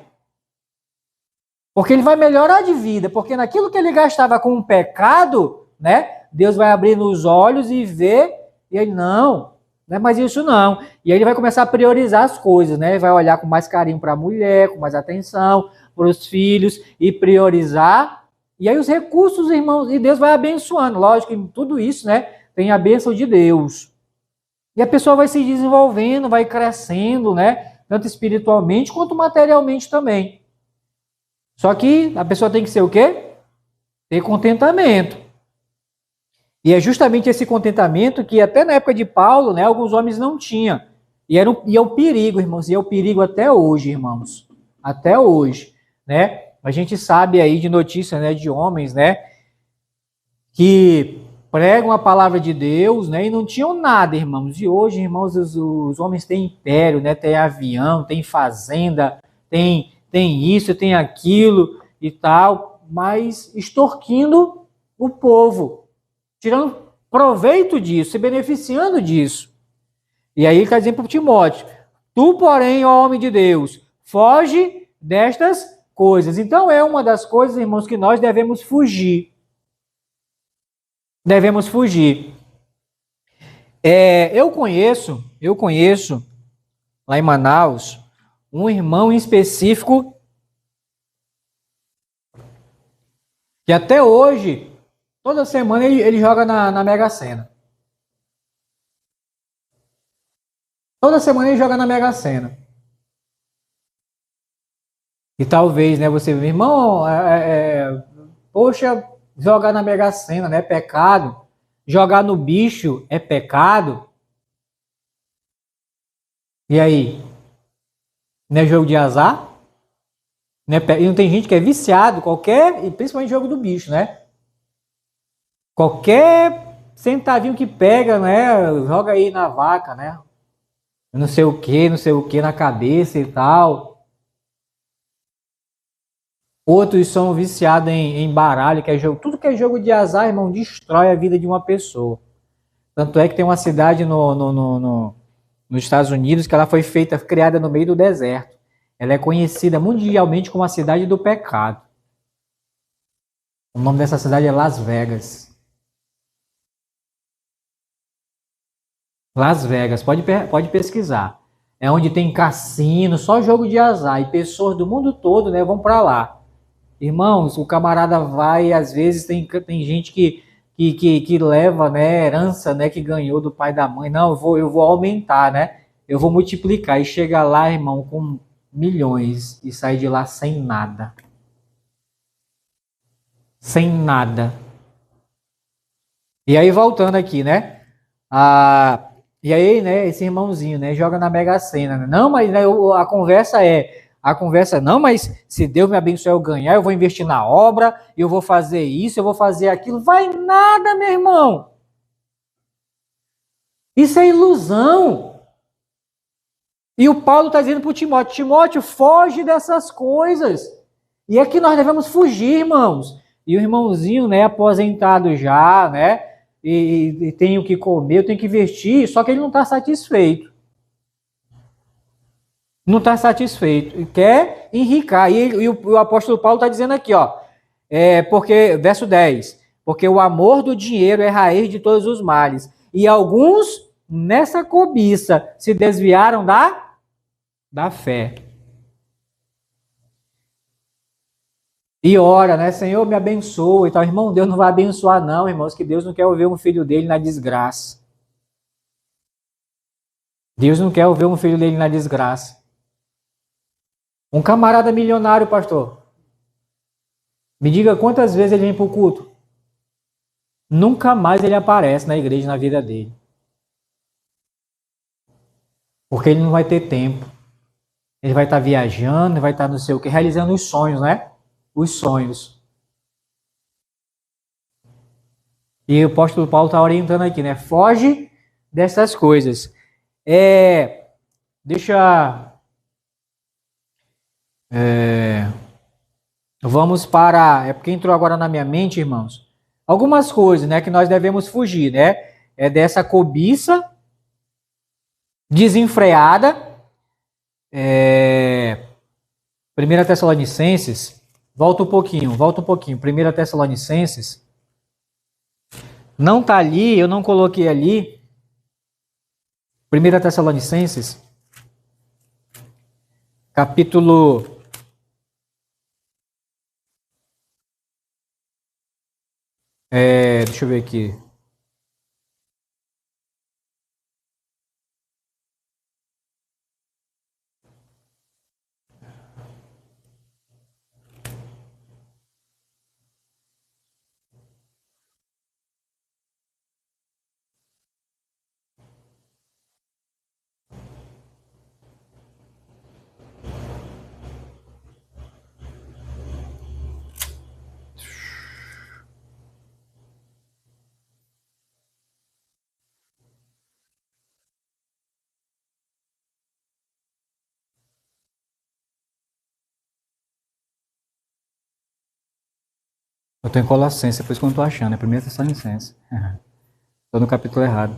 Porque ele vai melhorar de vida, porque naquilo que ele gastava com o pecado, né? Deus vai abrir os olhos e ver, e ele, não é mais isso não. E aí ele vai começar a priorizar as coisas, né? Ele vai olhar com mais carinho para a mulher, com mais atenção, para os filhos, e priorizar. E aí os recursos, irmãos, e Deus vai abençoando. Lógico que tudo isso, né? Tem a bênção de Deus. E a pessoa vai se desenvolvendo, vai crescendo, né? Tanto espiritualmente quanto materialmente também. Só que a pessoa tem que ser o quê? Ter contentamento. E é justamente esse contentamento que até na época de Paulo, né, alguns homens não tinham. E é o perigo, irmãos, e é o perigo até hoje, irmãos. Até hoje, né? A gente sabe aí de notícias, né, de homens, né, que pregam a palavra de Deus, né, e não tinham nada, irmãos. E hoje, irmãos, os homens têm império, né, tem avião, tem fazenda, tem isso, tem aquilo e tal, mas extorquindo o povo, tirando proveito disso, se beneficiando disso. E aí ele está dizendo para Timóteo, tu, porém, ó homem de Deus, foge destas coisas. Então é uma das coisas, irmãos, que nós devemos fugir. Devemos fugir. Eu conheço lá em Manaus, um irmão em específico que até hoje, toda semana ele joga na Mega Sena. Toda semana ele joga na Mega Sena. E talvez, né, você, irmão, poxa, jogar na Mega Sena, né, é pecado. Jogar no bicho é pecado. E aí? Não é jogo de azar? E não tem gente que é viciado, e principalmente jogo do bicho, né? Qualquer centavinho que pega, né? Joga aí na vaca, né? Não sei o que na cabeça e tal. Outros são viciados em baralho, que é jogo. Tudo que é jogo de azar, irmão, destrói a vida de uma pessoa. Tanto é que tem uma cidade nos Estados Unidos que ela foi criada no meio do deserto. Ela é conhecida mundialmente como a cidade do pecado. O nome dessa cidade é Las Vegas. Las Vegas, pode pesquisar. É onde tem cassino, só jogo de azar. E pessoas do mundo todo, né, vão para lá. Irmãos, o camarada vai, às vezes tem gente que leva, né, herança, né, que ganhou do pai e da mãe. Não, eu vou aumentar, né? Eu vou multiplicar. E chega lá, irmão, com milhões e sai de lá sem nada. Sem nada. E aí, voltando aqui, né? E aí, né, esse irmãozinho, né, joga na Mega Sena. Né? Não, mas né, a conversa, não, mas se Deus me abençoar eu ganhar, eu vou investir na obra, eu vou fazer isso, eu vou fazer aquilo. Vai nada, meu irmão. Isso é ilusão. E o Paulo está dizendo para o Timóteo, Timóteo, foge dessas coisas. E é que nós devemos fugir, irmãos. E o irmãozinho, né, aposentado já, né, e tem o que comer, tem que vestir, só que ele não está satisfeito. Não está satisfeito. E quer enricar. E o apóstolo Paulo está dizendo aqui, ó, porque, verso 10, porque o amor do dinheiro é raiz de todos os males. E alguns, nessa cobiça, se desviaram da fé. E ora, né, Senhor, me abençoa e tal. Irmão, Deus não vai abençoar não, irmãos, que Deus não quer ver um filho dele na desgraça. Deus não quer ver um filho dele na desgraça. Um camarada milionário, pastor. Me diga quantas vezes ele vem para o culto. Nunca mais ele aparece na igreja, na vida dele. Porque ele não vai ter tempo. Ele vai estar viajando, vai estar não sei o que, realizando os sonhos, né? Os sonhos. E o apóstolo Paulo está orientando aqui, né? Foge dessas coisas. Vamos para... É porque entrou agora na minha mente, irmãos. Algumas coisas, né? Que nós devemos fugir, né? É dessa cobiça desenfreada. 1 Tessalonicenses... Volta um pouquinho. 1 Tessalonicenses. Não está ali, eu não coloquei ali. 1 Tessalonicenses. Capítulo... deixa eu ver aqui. Eu estou em Colossenses, por isso que eu não estou achando. É 1 Tessalonicenses. Estou no capítulo errado.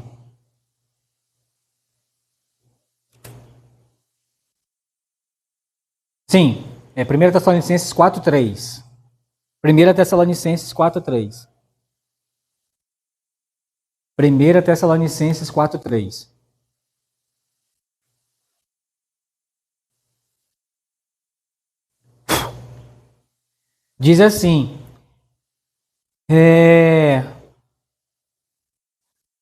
Sim, é 1 Tessalonicenses 4:3. 1 Tessalonicenses 4:3. 1 Tessalonicenses 4:3. Diz assim: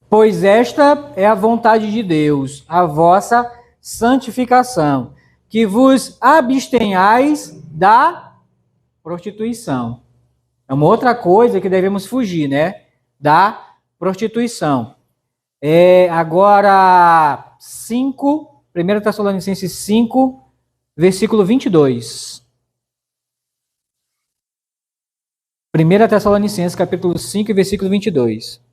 pois esta é a vontade de Deus, a vossa santificação, que vos abstenhais da prostituição. É uma outra coisa que devemos fugir, né? Da prostituição. Agora, 1 Tessalonicenses 5, versículo 22. 1 Tessalonicenses, capítulo 5, versículo 22.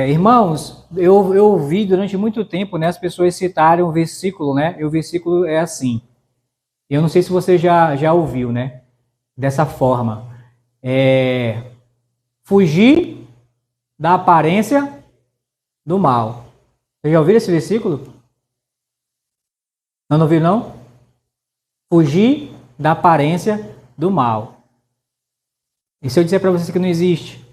Irmãos, eu ouvi durante muito tempo, né, as pessoas citarem um versículo, né? E o versículo é assim. Eu não sei se você já ouviu, né? Dessa forma. Fugir da aparência do mal. Você já ouviu esse versículo? Não ouviu, não? Fugir da aparência do mal. E se eu disser para você que não existe?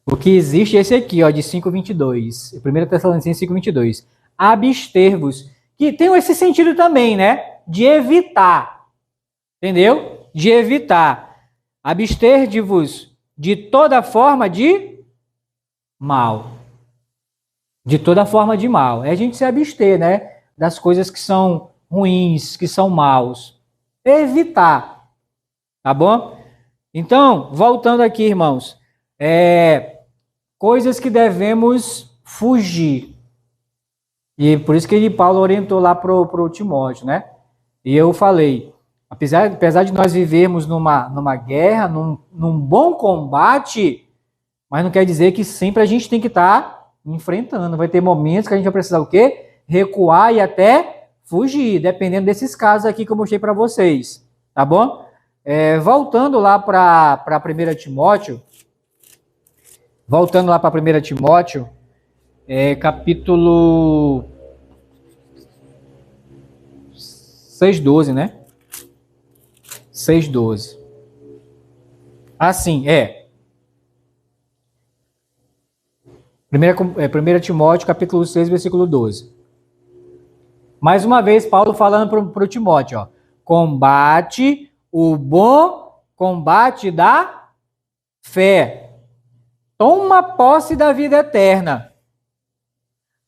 O que existe é esse aqui, ó, de 5:22. 1 Tessalonicenses 5:22. Abster-vos. Que tem esse sentido também, né? De evitar. Entendeu? De evitar. Abster-vos de toda forma de mal. De toda forma de mal. É a gente se abster, né? Das coisas que são ruins, que são maus. Evitar. Tá bom? Então, voltando aqui, irmãos. Coisas que devemos fugir. E por isso que Paulo orientou lá para o Timóteo, né? E eu falei, apesar de nós vivermos numa guerra, num bom combate, mas não quer dizer que sempre a gente tem que estar enfrentando. Vai ter momentos que a gente vai precisar o quê? Recuar e até fugir, dependendo desses casos aqui que eu mostrei para vocês, tá bom? Voltando lá para 1 Timóteo, capítulo 6:12, né? 6:12. Assim, 1 Timóteo, capítulo 6, versículo 12. Mais uma vez, Paulo falando para o Timóteo, ó. Combate o bom combate da fé. Toma posse da vida eterna,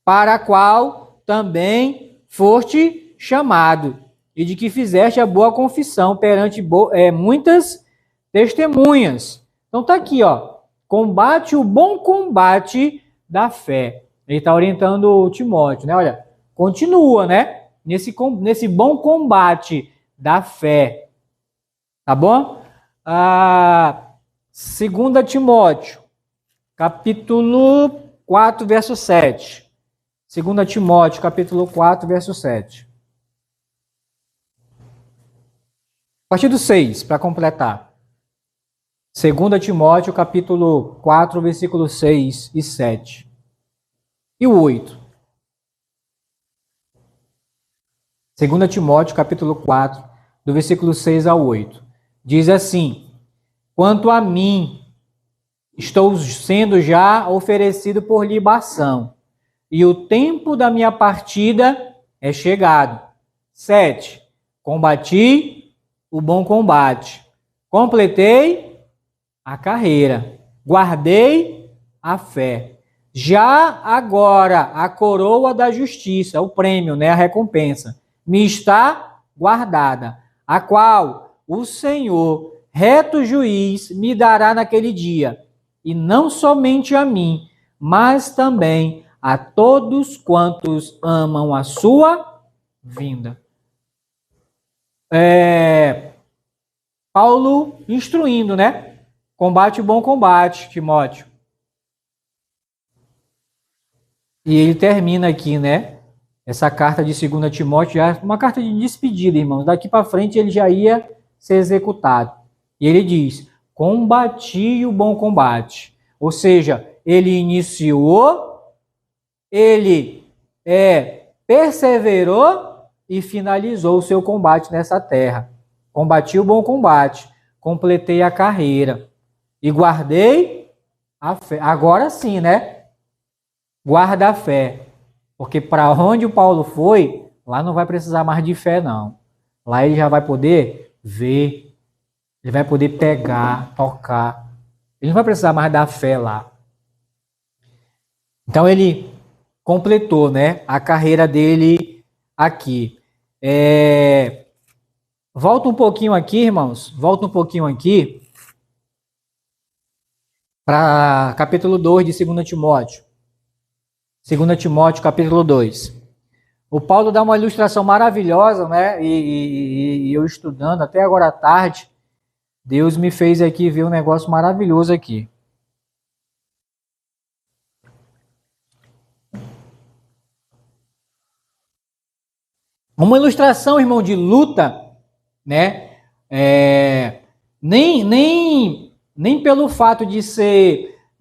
para a qual também foste chamado, e de que fizeste a boa confissão perante muitas testemunhas. Então tá aqui, ó. Combate o bom combate da fé. Ele está orientando o Timóteo, né? Olha, continua, né? Nesse bom combate da fé. Tá bom? 2 Timóteo, capítulo 4, verso 7. 2 Timóteo, capítulo 4, verso 7. A partir do 6, para completar. 2 Timóteo, capítulo 4, versículos 6 e 7. E o 8. 2 Timóteo, capítulo 4, do versículo 6 ao 8. Diz assim: quanto a mim, estou sendo já oferecido por libação, e o tempo da minha partida é chegado. 7. Combati o bom combate, completei a carreira, guardei a fé. Já agora a coroa da justiça, o prêmio, né, a recompensa, me está guardada, a qual o Senhor, reto juiz, me dará naquele dia, e não somente a mim, mas também a todos quantos amam a sua vinda. Paulo instruindo, né? Combate o bom combate, Timóteo. E ele termina aqui, né? Essa carta de 2 Timóteo, já uma carta de despedida, irmãos. Daqui para frente ele já ia ser executado. E ele diz: combati o bom combate. Ou seja, ele iniciou, ele perseverou e finalizou o seu combate nessa terra. Combati o bom combate, completei a carreira e guardei a fé. Agora sim, né? Guarda a fé. Porque para onde o Paulo foi, lá não vai precisar mais de fé, não. Lá ele já vai poder ver, ele vai poder pegar, tocar. Ele não vai precisar mais da fé lá. Então ele completou, né, a carreira dele aqui. Volta um pouquinho aqui, irmãos. Volta um pouquinho aqui para capítulo 2 de 2 Timóteo. 2 Timóteo, capítulo 2. O Paulo dá uma ilustração maravilhosa, né? E eu estudando até agora à tarde, Deus me fez aqui ver um negócio maravilhoso aqui. Uma ilustração, irmão, de luta, né? Nem pelo fato de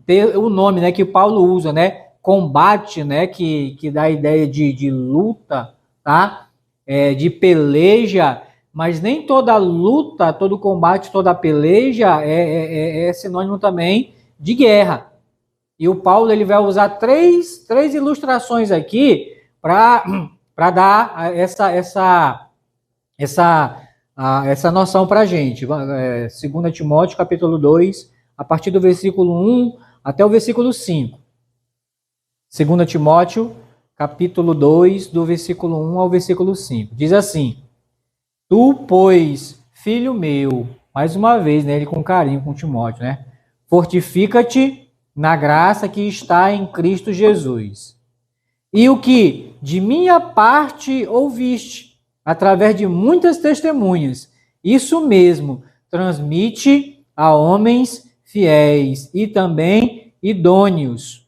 ter o nome, né, que Paulo usa, né? Combate, né, que dá a ideia de luta, tá? De peleja, mas nem toda luta, todo combate, toda peleja é sinônimo também de guerra. E o Paulo ele vai usar três ilustrações aqui para dar essa noção para a gente. 2 Timóteo, capítulo 2, a partir do versículo 1 até o versículo 5. 2 Timóteo, capítulo 2, do versículo 1 ao versículo 5. Diz assim: tu, pois, filho meu, mais uma vez, né, ele com carinho com Timóteo, né? Fortifica-te na graça que está em Cristo Jesus. E o que de minha parte ouviste, através de muitas testemunhas, Isso mesmo, transmite a homens fiéis e também idôneos,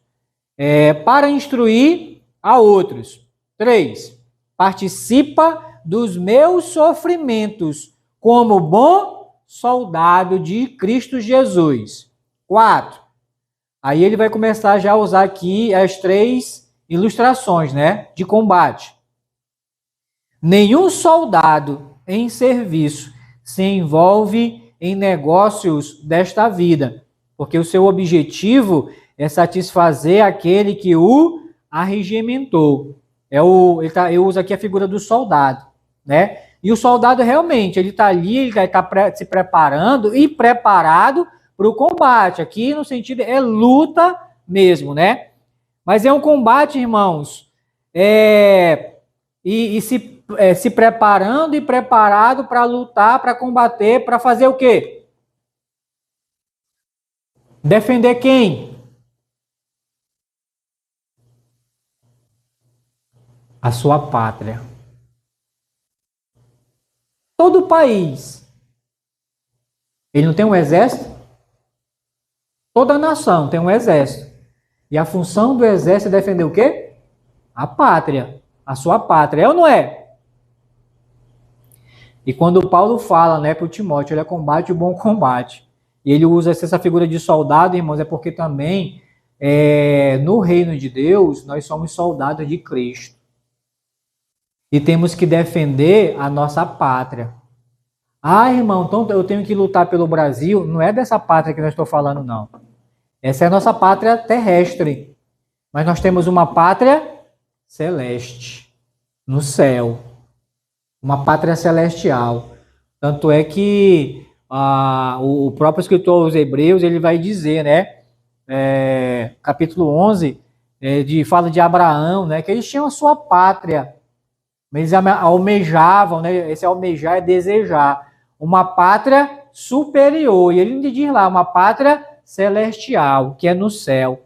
para instruir a outros. 3. Participa dos meus sofrimentos como bom soldado de Cristo Jesus. 4. Aí ele vai começar já a usar aqui as 3 ilustrações, né, de combate. Nenhum soldado em serviço se envolve em negócios desta vida, porque o seu objetivo é satisfazer aquele que o arregimentou. Ele usa aqui a figura do soldado, né? E o soldado realmente, ele está ali, ele está se preparando e preparado para o combate. Aqui no sentido é luta mesmo, né? Mas é um combate, irmãos, se preparando e preparado para lutar, para combater, para fazer o quê? Defender quem? A sua pátria. Todo país, ele não tem um exército? Toda nação tem um exército. E a função do exército é defender o quê? A pátria. A sua pátria. É ou não é? E quando Paulo fala, né, para o Timóteo, ele combate o bom combate. E ele usa essa figura de soldado, irmãos, é porque também no reino de Deus nós somos soldados de Cristo. E temos que defender a nossa pátria. Ah, irmão, então eu tenho que lutar pelo Brasil. Não é dessa pátria que eu estou falando, não. Essa é a nossa pátria terrestre. Mas nós temos uma pátria celeste, no céu. Uma pátria celestial. Tanto é que o próprio escritor aos Hebreus, ele vai dizer, né? Capítulo 11, fala de Abraão, né? Que eles tinham a sua pátria. Eles almejavam, né? Esse almejar é desejar. Uma pátria superior. E ele diz lá, uma pátria celestial, que é no céu.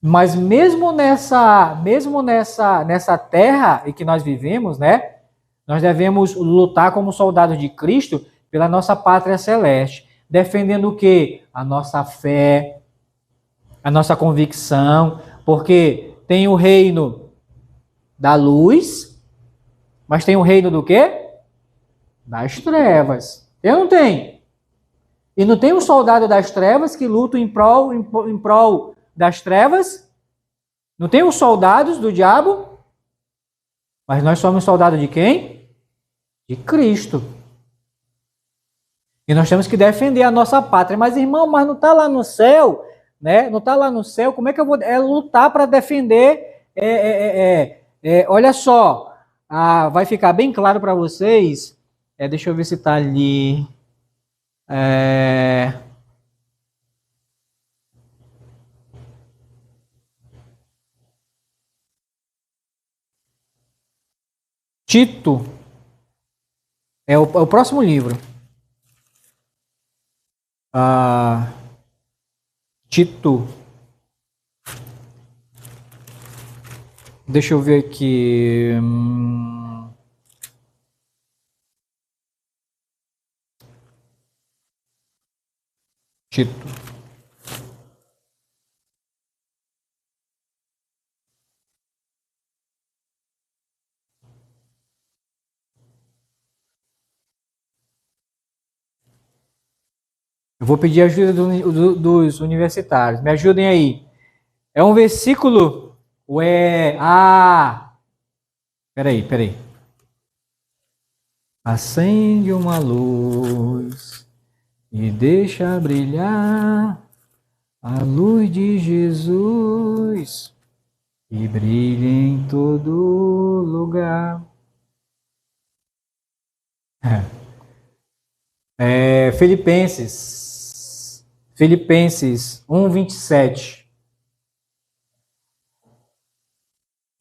Mas mesmo nessa terra em que nós vivemos, né? Nós devemos lutar como soldados de Cristo pela nossa pátria celeste, defendendo o quê? A nossa fé, a nossa convicção, porque tem o reino da luz, mas tem o reino do quê? Das trevas. Eu não tenho. E não tem um soldado das trevas que luta em prol das trevas? Não tem os soldados do diabo? Mas nós somos soldados de quem? De Cristo. E nós temos que defender a nossa pátria. Mas, irmão, mas não está lá no céu, né? Não está lá no céu. Como é que eu vou lutar para defender? Olha só, vai ficar bem claro para vocês. Deixa eu ver se está ali. Tito. É o próximo livro. Tito. Deixa eu ver aqui. Tito. Eu vou pedir ajuda dos universitários. Me ajudem aí. É um versículo? Peraí. Acende uma luz e deixa brilhar a luz de Jesus e brilha em todo lugar. Filipenses 1:27.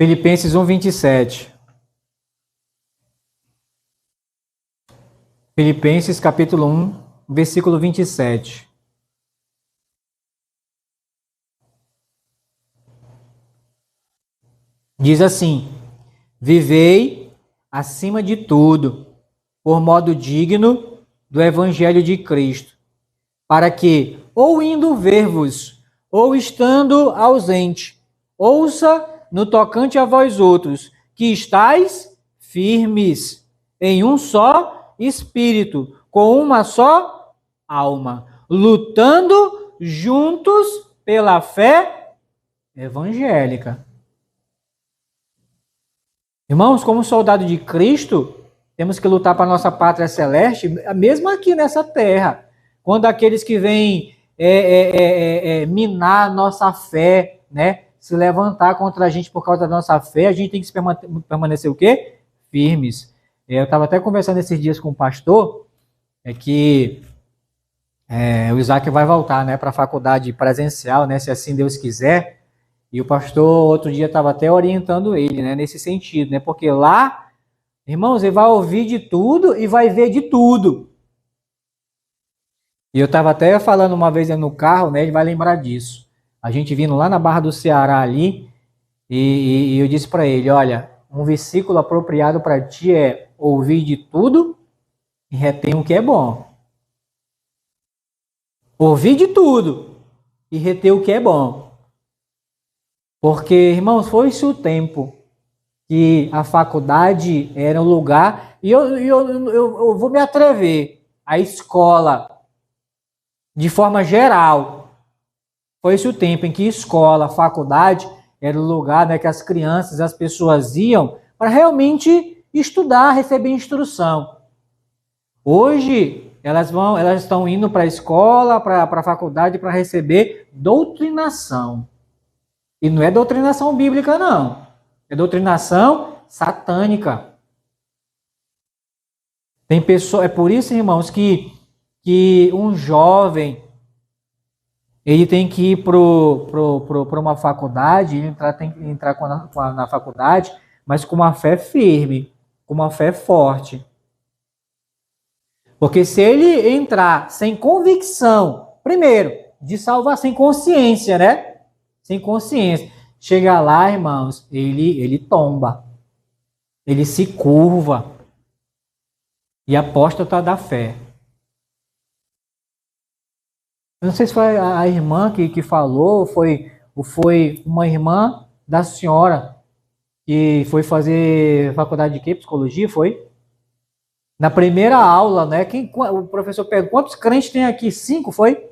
Filipenses 1:27. Filipenses capítulo 1, versículo 27. Diz assim: vivei acima de tudo por modo digno do Evangelho de Cristo, para que, ou indo ver-vos, ou estando ausente, ouça no tocante a vós outros, que estáis firmes em um só espírito, com uma só alma, lutando juntos pela fé evangélica. Irmãos, como soldado de Cristo, temos que lutar para a nossa pátria celeste, mesmo aqui nessa terra. Quando aqueles que vêm minar a nossa fé, né, se levantar contra a gente por causa da nossa fé, a gente tem que permanecer o quê? Firmes. Eu estava até conversando esses dias com o pastor, que o Isaac vai voltar, né, para a faculdade presencial, né, se assim Deus quiser. E o pastor outro dia estava até orientando ele, né, nesse sentido, né, porque lá, irmãos, ele vai ouvir de tudo e vai ver de tudo. E eu estava até falando uma vez no carro, né, ele vai lembrar disso. A gente vindo lá na Barra do Ceará ali, e eu disse para ele, olha, um versículo apropriado para ti é ouvir de tudo e reter o que é bom. Ouvir de tudo e reter o que é bom. Porque, irmãos, foi-se o tempo que a faculdade era um lugar, e eu vou me atrever, a escola, de forma geral, foi-se o tempo em que escola, faculdade, era o lugar, né, que as crianças, as pessoas iam para realmente estudar, receber instrução. Hoje, elas estão indo para a escola, para a faculdade, para receber doutrinação. E não é doutrinação bíblica, não. É doutrinação satânica. Tem pessoa, é por isso, irmãos, que um jovem ele tem que ir para uma faculdade, tem que entrar na faculdade, mas com uma fé firme, com uma fé forte. Porque se ele entrar sem convicção, primeiro, de salvar, sem consciência, né? Sem consciência. Chega lá, irmãos, ele tomba. Ele se curva. E apóstata da fé. Eu não sei se foi a irmã que falou, ou foi uma irmã da senhora que foi fazer faculdade de quê? Psicologia, foi? Na primeira aula, né? O professor perguntou, quantos crentes tem aqui? 5, foi?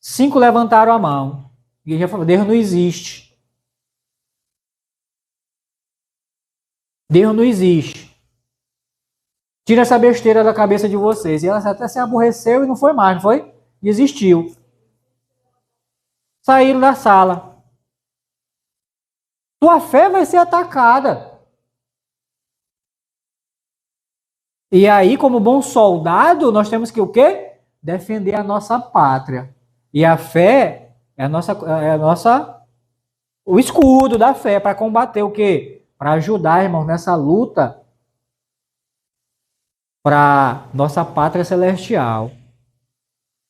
5 levantaram a mão. E já falou, Deus não existe. Deus não existe. Tira essa besteira da cabeça de vocês. E ela até se aborreceu e não foi mais, não foi? Desistiu. Saíram da sala. Tua fé vai ser atacada. E aí, como bom soldado, nós temos que o quê? Defender a nossa pátria. E a fé é o escudo da fé para combater o quê? Para ajudar, irmãos, nessa luta para nossa pátria celestial.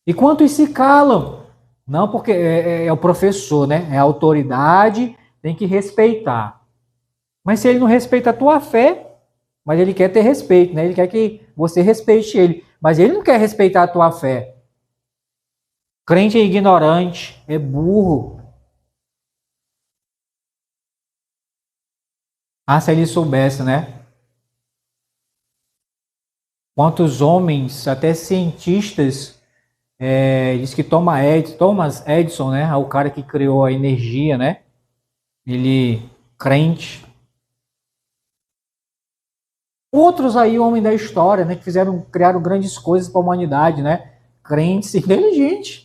E quantos se calam? Não, porque é o professor, né? É a autoridade, tem que respeitar. Mas se ele não respeita a tua fé, mas ele quer ter respeito, né? Ele quer que você respeite ele, mas ele não quer respeitar a tua fé. Crente é ignorante, é burro. Ah, se ele soubesse, né? Quantos homens, até cientistas, diz que Thomas Edison, né? O cara que criou a energia, né? Ele, crente. Outros aí, homens da história, né? Que criaram grandes coisas para a humanidade, né? Crentes, inteligentes.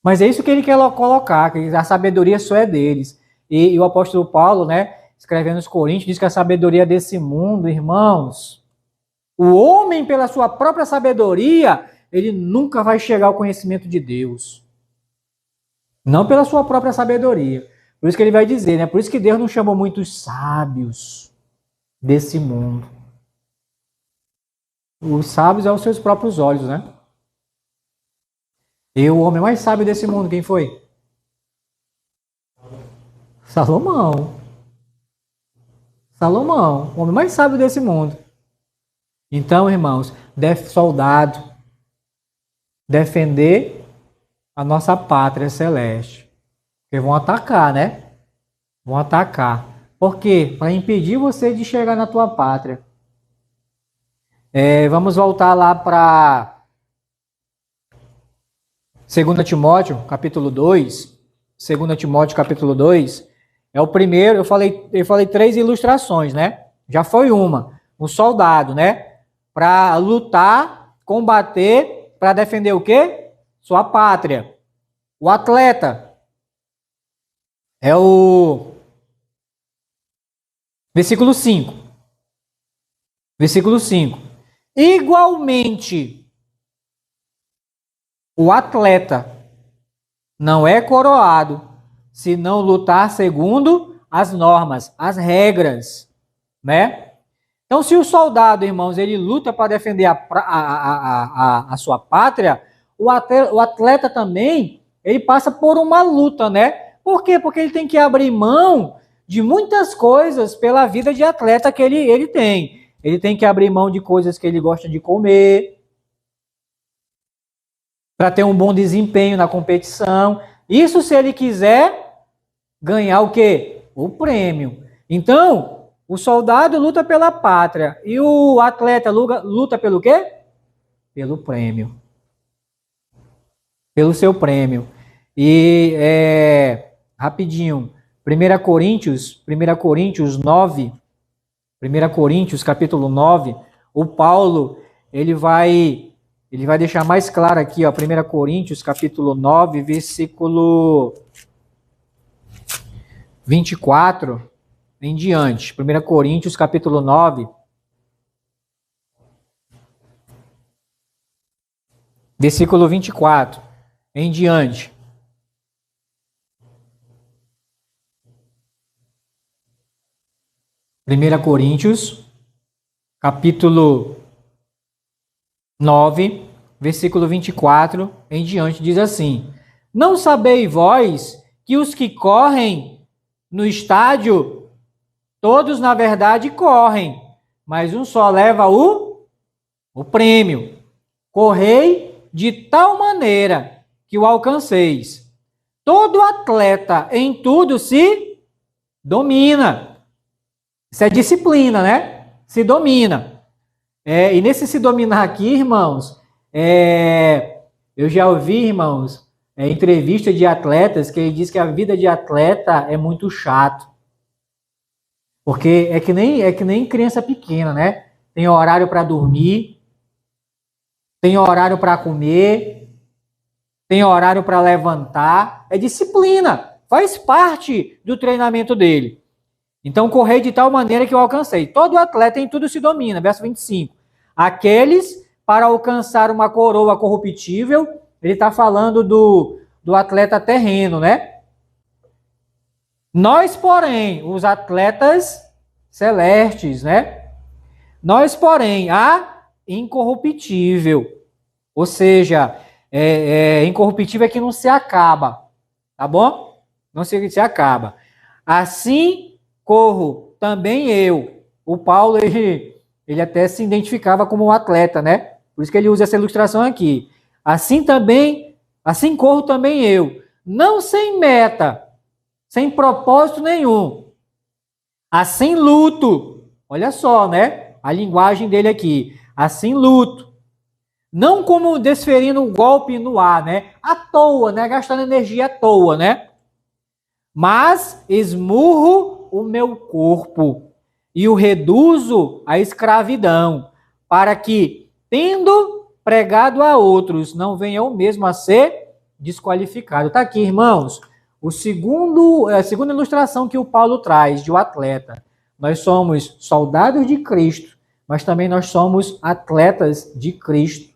Mas é isso que ele quer colocar, que a sabedoria só é deles. E o apóstolo Paulo, né? Escrevendo aos Coríntios, diz que a sabedoria desse mundo, irmãos, o homem, pela sua própria sabedoria, ele nunca vai chegar ao conhecimento de Deus. Não pela sua própria sabedoria. Por isso que ele vai dizer, né? Por isso que Deus não chamou muitos sábios desse mundo. Os sábios aos seus próprios olhos, né? E o homem mais sábio desse mundo, quem foi? Salomão. Salomão, o homem mais sábio desse mundo. Então, irmãos, soldado, defender a nossa pátria celeste. Porque vão atacar, né? Vão atacar. Por quê? Para impedir você de chegar na tua pátria. Vamos voltar lá para 2 Timóteo, capítulo 2. 2 Timóteo, capítulo 2. É o primeiro, eu falei 3 ilustrações, né? Já foi uma. Um soldado, né? Para lutar, combater, para defender o quê? Sua pátria. O atleta é o versículo 5. Versículo 5. Igualmente, o atleta não é coroado se não lutar segundo as normas, as regras, né? Então, se o soldado, irmãos, ele luta para defender a sua pátria, o atleta também, ele passa por uma luta, né? Por quê? Porque ele tem que abrir mão de muitas coisas pela vida de atleta que ele tem. Ele tem que abrir mão de coisas que ele gosta de comer, para ter um bom desempenho na competição. Isso se ele quiser ganhar o quê? O prêmio. Então, o soldado luta pela pátria e o atleta luta pelo quê? Pelo prêmio. Pelo seu prêmio. E rapidinho, 1 Coríntios 9, 1 Coríntios capítulo 9, o Paulo, ele vai deixar mais claro aqui, ó, 1 Coríntios capítulo 9, versículo 24 em diante. 1 Coríntios capítulo 9, versículo 24 em diante. Primeira Coríntios, capítulo 9, versículo 24 em diante, diz assim: Não sabeis vós que os que correm no estádio, todos na verdade correm, mas um só leva o prêmio. Correi de tal maneira que o alcanceis. Todo atleta em tudo se domina. Isso é disciplina, né? Se domina. E nesse se dominar aqui, irmãos, eu já ouvi, irmãos, entrevista de atletas que ele diz que a vida de atleta é muito chato. Porque é que nem criança pequena, né? Tem horário para dormir, tem horário para comer, tem horário para levantar. É disciplina, faz parte do treinamento dele. Então, correi de tal maneira que eu alcancei. Todo atleta em tudo se domina. Verso 25. Aqueles para alcançar uma coroa corruptível, ele está falando do atleta terreno, né? Nós, porém, os atletas celestes, né? Nós, porém, a incorruptível. Ou seja, incorruptível é que não se acaba. Tá bom? Não se acaba. Assim corro também eu. O Paulo, ele até se identificava como um atleta, né? Por isso que ele usa essa ilustração aqui. Assim corro também eu. Não sem meta, sem propósito nenhum. Assim luto. Olha só, né? A linguagem dele aqui. Assim luto. Não como desferindo um golpe no ar, né? À toa, né? Gastando energia à toa, né? Mas esmurro o meu corpo e o reduzo à escravidão, para que, tendo pregado a outros, não venha eu mesmo a ser desqualificado. Está aqui, irmãos, a segunda ilustração que o Paulo traz de um atleta. Nós somos soldados de Cristo, mas também nós somos atletas de Cristo.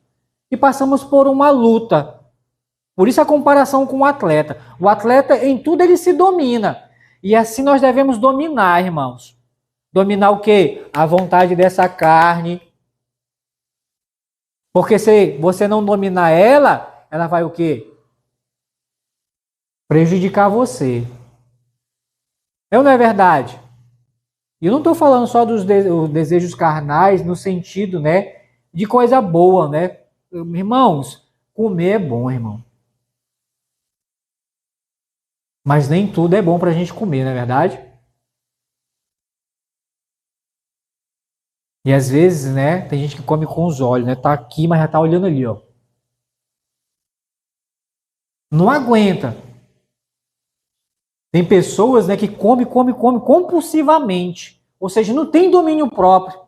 E passamos por uma luta. Por isso a comparação com o atleta. O atleta, em tudo, ele se domina. E assim nós devemos dominar, irmãos. Dominar o quê? A vontade dessa carne. Porque se você não dominar ela, ela vai o quê? Prejudicar você. É ou não é verdade? E eu não estou falando só dos desejos carnais no sentido, né, de coisa boa, né? Irmãos, comer é bom, irmão. Mas nem tudo é bom para a gente comer, não é verdade? E às vezes, né, tem gente que come com os olhos, né? Tá aqui, mas já tá olhando ali, ó. Não aguenta. Tem pessoas, né, que come compulsivamente. Ou seja, não tem domínio próprio.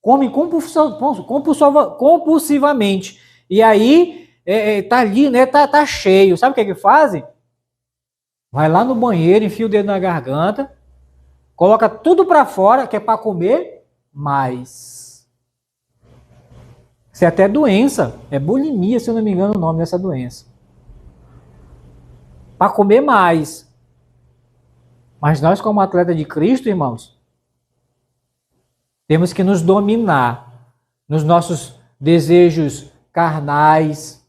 Come compulsivamente. E aí, tá ali, né, tá cheio. Sabe o que é que fazem? Vai lá no banheiro, enfia o dedo na garganta, coloca tudo para fora, que é para comer mais. Isso é até doença. É bulimia, se eu não me engano, o nome dessa doença. Para comer mais. Mas nós, como atleta de Cristo, irmãos, temos que nos dominar nos nossos desejos carnais.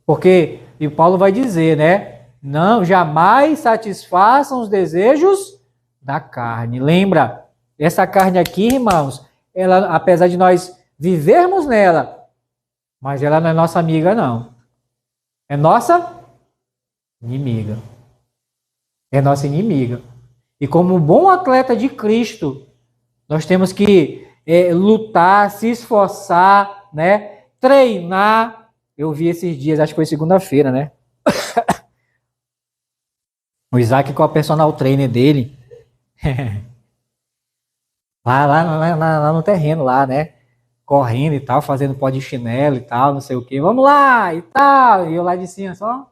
Porque, e Paulo vai dizer, né? Não, jamais satisfaçam os desejos da carne. Lembra, essa carne aqui, irmãos, ela, apesar de nós vivermos nela, mas ela não é nossa amiga, não. É nossa inimiga. É nossa inimiga. E como um bom atleta de Cristo, nós temos que lutar, se esforçar, né? Treinar. Eu vi esses dias, acho que foi segunda-feira, né? O Isaac com a personal trainer dele. lá no terreno, lá, né? Correndo e tal, fazendo pó de chinelo e tal, não sei o que. Vamos lá e tal. E eu lá de cima só.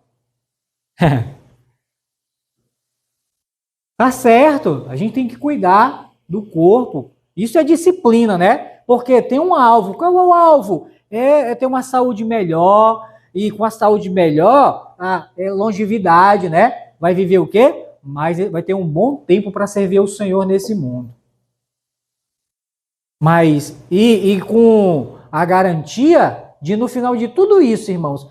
Tá certo, a gente tem que cuidar do corpo. Isso é disciplina, né? Porque tem um alvo. Qual é o alvo? É ter uma saúde melhor. E com a saúde melhor, é longevidade, né? Vai viver o quê? Mas vai ter um bom tempo para servir o Senhor nesse mundo. Mas, com a garantia de, no final de tudo isso, irmãos,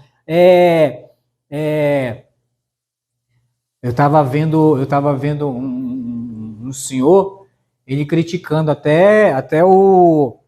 eu estava vendo um senhor, ele criticando até o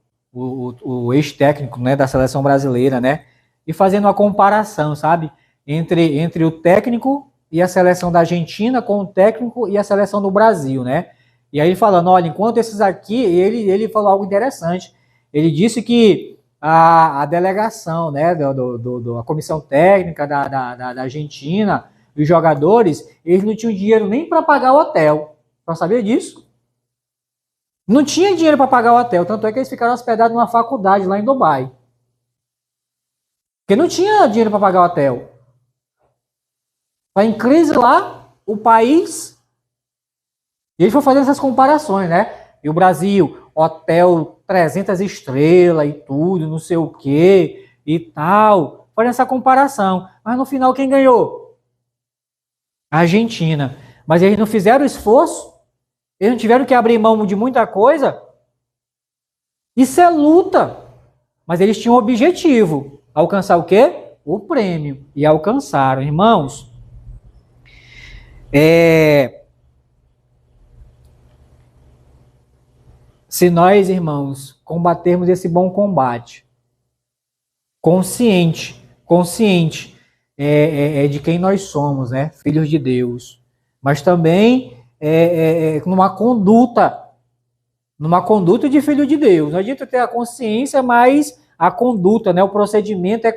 ex-técnico, né, da seleção brasileira, né? E fazendo uma comparação, sabe? Entre o técnico e a seleção da Argentina com o técnico e a seleção do Brasil, né? E aí falando, olha, enquanto esses aqui, ele falou algo interessante. Ele disse que a delegação, né, a comissão técnica da Argentina, os jogadores, eles não tinham dinheiro nem para pagar o hotel. Para saber disso? Não tinha dinheiro para pagar o hotel, tanto é que eles ficaram hospedados numa faculdade lá em Dubai. Porque não tinha dinheiro para pagar o hotel. Tá em crise lá, o país. E eles foram fazendo essas comparações, né? E o Brasil, hotel 300 estrelas e tudo, não sei o que e tal. Fazendo essa comparação. Mas no final, quem ganhou? A Argentina. Mas eles não fizeram esforço? Eles não tiveram que abrir mão de muita coisa? Isso é luta. Mas eles tinham um objetivo. Alcançar o quê? O prêmio. E alcançaram. Irmãos, se nós, irmãos, combatermos esse bom combate, consciente de quem nós somos, né? Filhos de Deus. Mas também numa conduta de filho de Deus. Não adianta ter a consciência, mas a conduta, né? O procedimento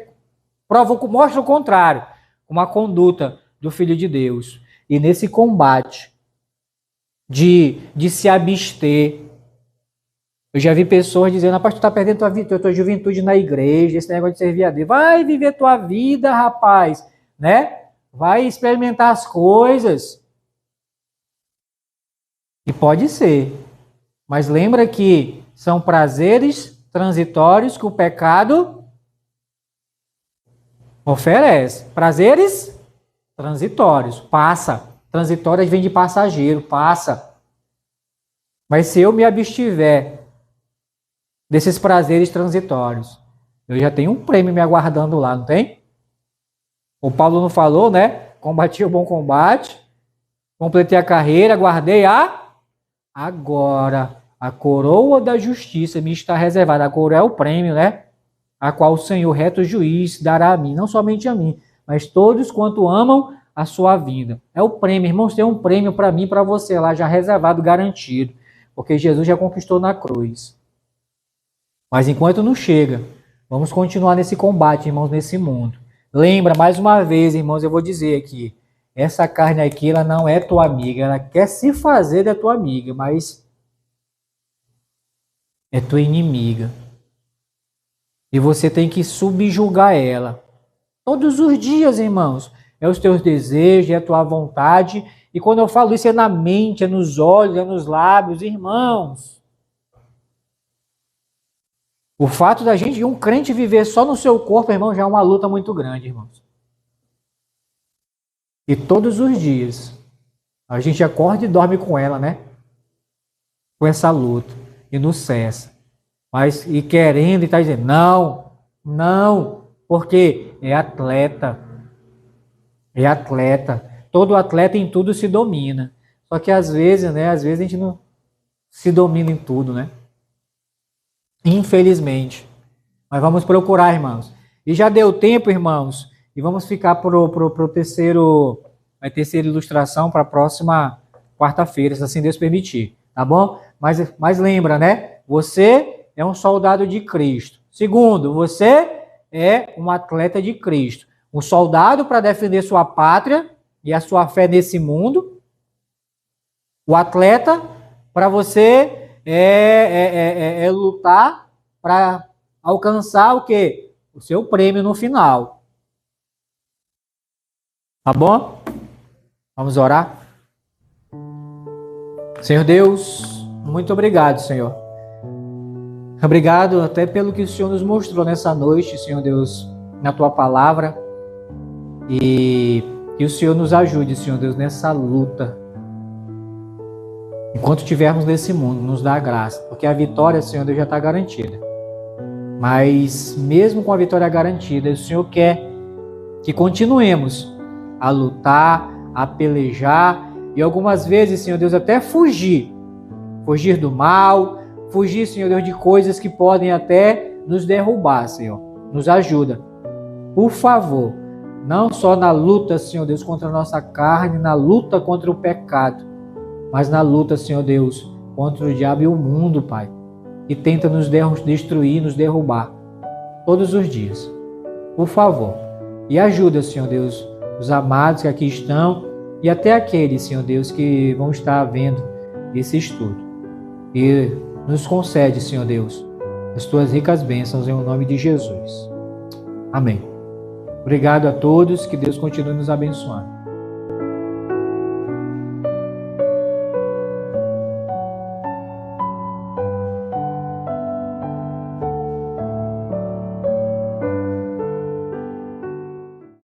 mostra o contrário. Uma conduta do filho de Deus. E nesse combate de se abster, eu já vi pessoas dizendo, rapaz, tu tá perdendo tua juventude na igreja, esse negócio de servir a Deus. Vai viver tua vida, rapaz, né? Vai experimentar as coisas. E pode ser. Mas lembra que são prazeres transitórios que o pecado oferece. Prazeres transitórios. Passa. Transitórias vem de passageiro. Passa. Mas se eu me abstiver desses prazeres transitórios, eu já tenho um prêmio me aguardando lá, não tem? O Paulo não falou, né? Combati o bom combate, completei a carreira, guardei a Agora, a coroa da justiça me está reservada. A coroa é o prêmio, né? A qual o Senhor, reto juiz, dará a mim, não somente a mim, mas todos quanto amam a sua vinda. É o prêmio, irmãos, tem um prêmio para mim e para você lá, já reservado, garantido, porque Jesus já conquistou na cruz. Mas enquanto não chega, vamos continuar nesse combate, irmãos, nesse mundo. Lembra, mais uma vez, irmãos, eu vou dizer aqui, essa carne aqui, ela não é tua amiga, ela quer se fazer da tua amiga, mas é tua inimiga. E você tem que subjugar ela. Todos os dias, irmãos. É os teus desejos, é a tua vontade. E quando eu falo isso, é na mente, é nos olhos, é nos lábios, irmãos. O fato da gente, um crente viver só no seu corpo, irmão, já é uma luta muito grande, irmãos. E todos os dias, a gente acorda e dorme com ela, né? Com essa luta. E não cessa. Mas, e querendo, e tá dizendo, não, não, porque é atleta. É atleta. Todo atleta em tudo se domina. Só que às vezes, né? Às vezes a gente não se domina em tudo, né? Infelizmente. Mas vamos procurar, irmãos. E já deu tempo, irmãos. E vamos ficar pro terceiro, a terceira ilustração para a próxima quarta-feira, se assim Deus permitir. Tá bom? Mas lembra, né? Você é um soldado de Cristo. Segundo, você é um atleta de Cristo. Um soldado para defender sua pátria e a sua fé nesse mundo. O atleta para você lutar para alcançar o quê? O seu prêmio no final. Tá bom? Vamos orar? Senhor Deus, muito obrigado, Senhor. Obrigado até pelo que o Senhor nos mostrou nessa noite, Senhor Deus, na Tua palavra. E que o Senhor nos ajude, Senhor Deus, nessa luta. Enquanto estivermos nesse mundo, nos dá a graça. Porque a vitória, Senhor Deus, já está garantida. Mas mesmo com a vitória garantida, o Senhor quer que continuemos a lutar, a pelejar. E algumas vezes, Senhor Deus, até fugir. Fugir do mal. Fugir, Senhor Deus, de coisas que podem até nos derrubar, Senhor. Nos ajuda. Por favor, não só na luta, Senhor Deus, contra a nossa carne, na luta contra o pecado, mas na luta, Senhor Deus, contra o diabo e o mundo, Pai, que tenta nos destruir, nos derrubar, todos os dias. Por favor, e ajuda, Senhor Deus, os amados que aqui estão e até aqueles, Senhor Deus, que vão estar vendo esse estudo. E nos concede, Senhor Deus, as Tuas ricas bênçãos em nome de Jesus. Amém. Obrigado a todos, que Deus continue nos abençoando.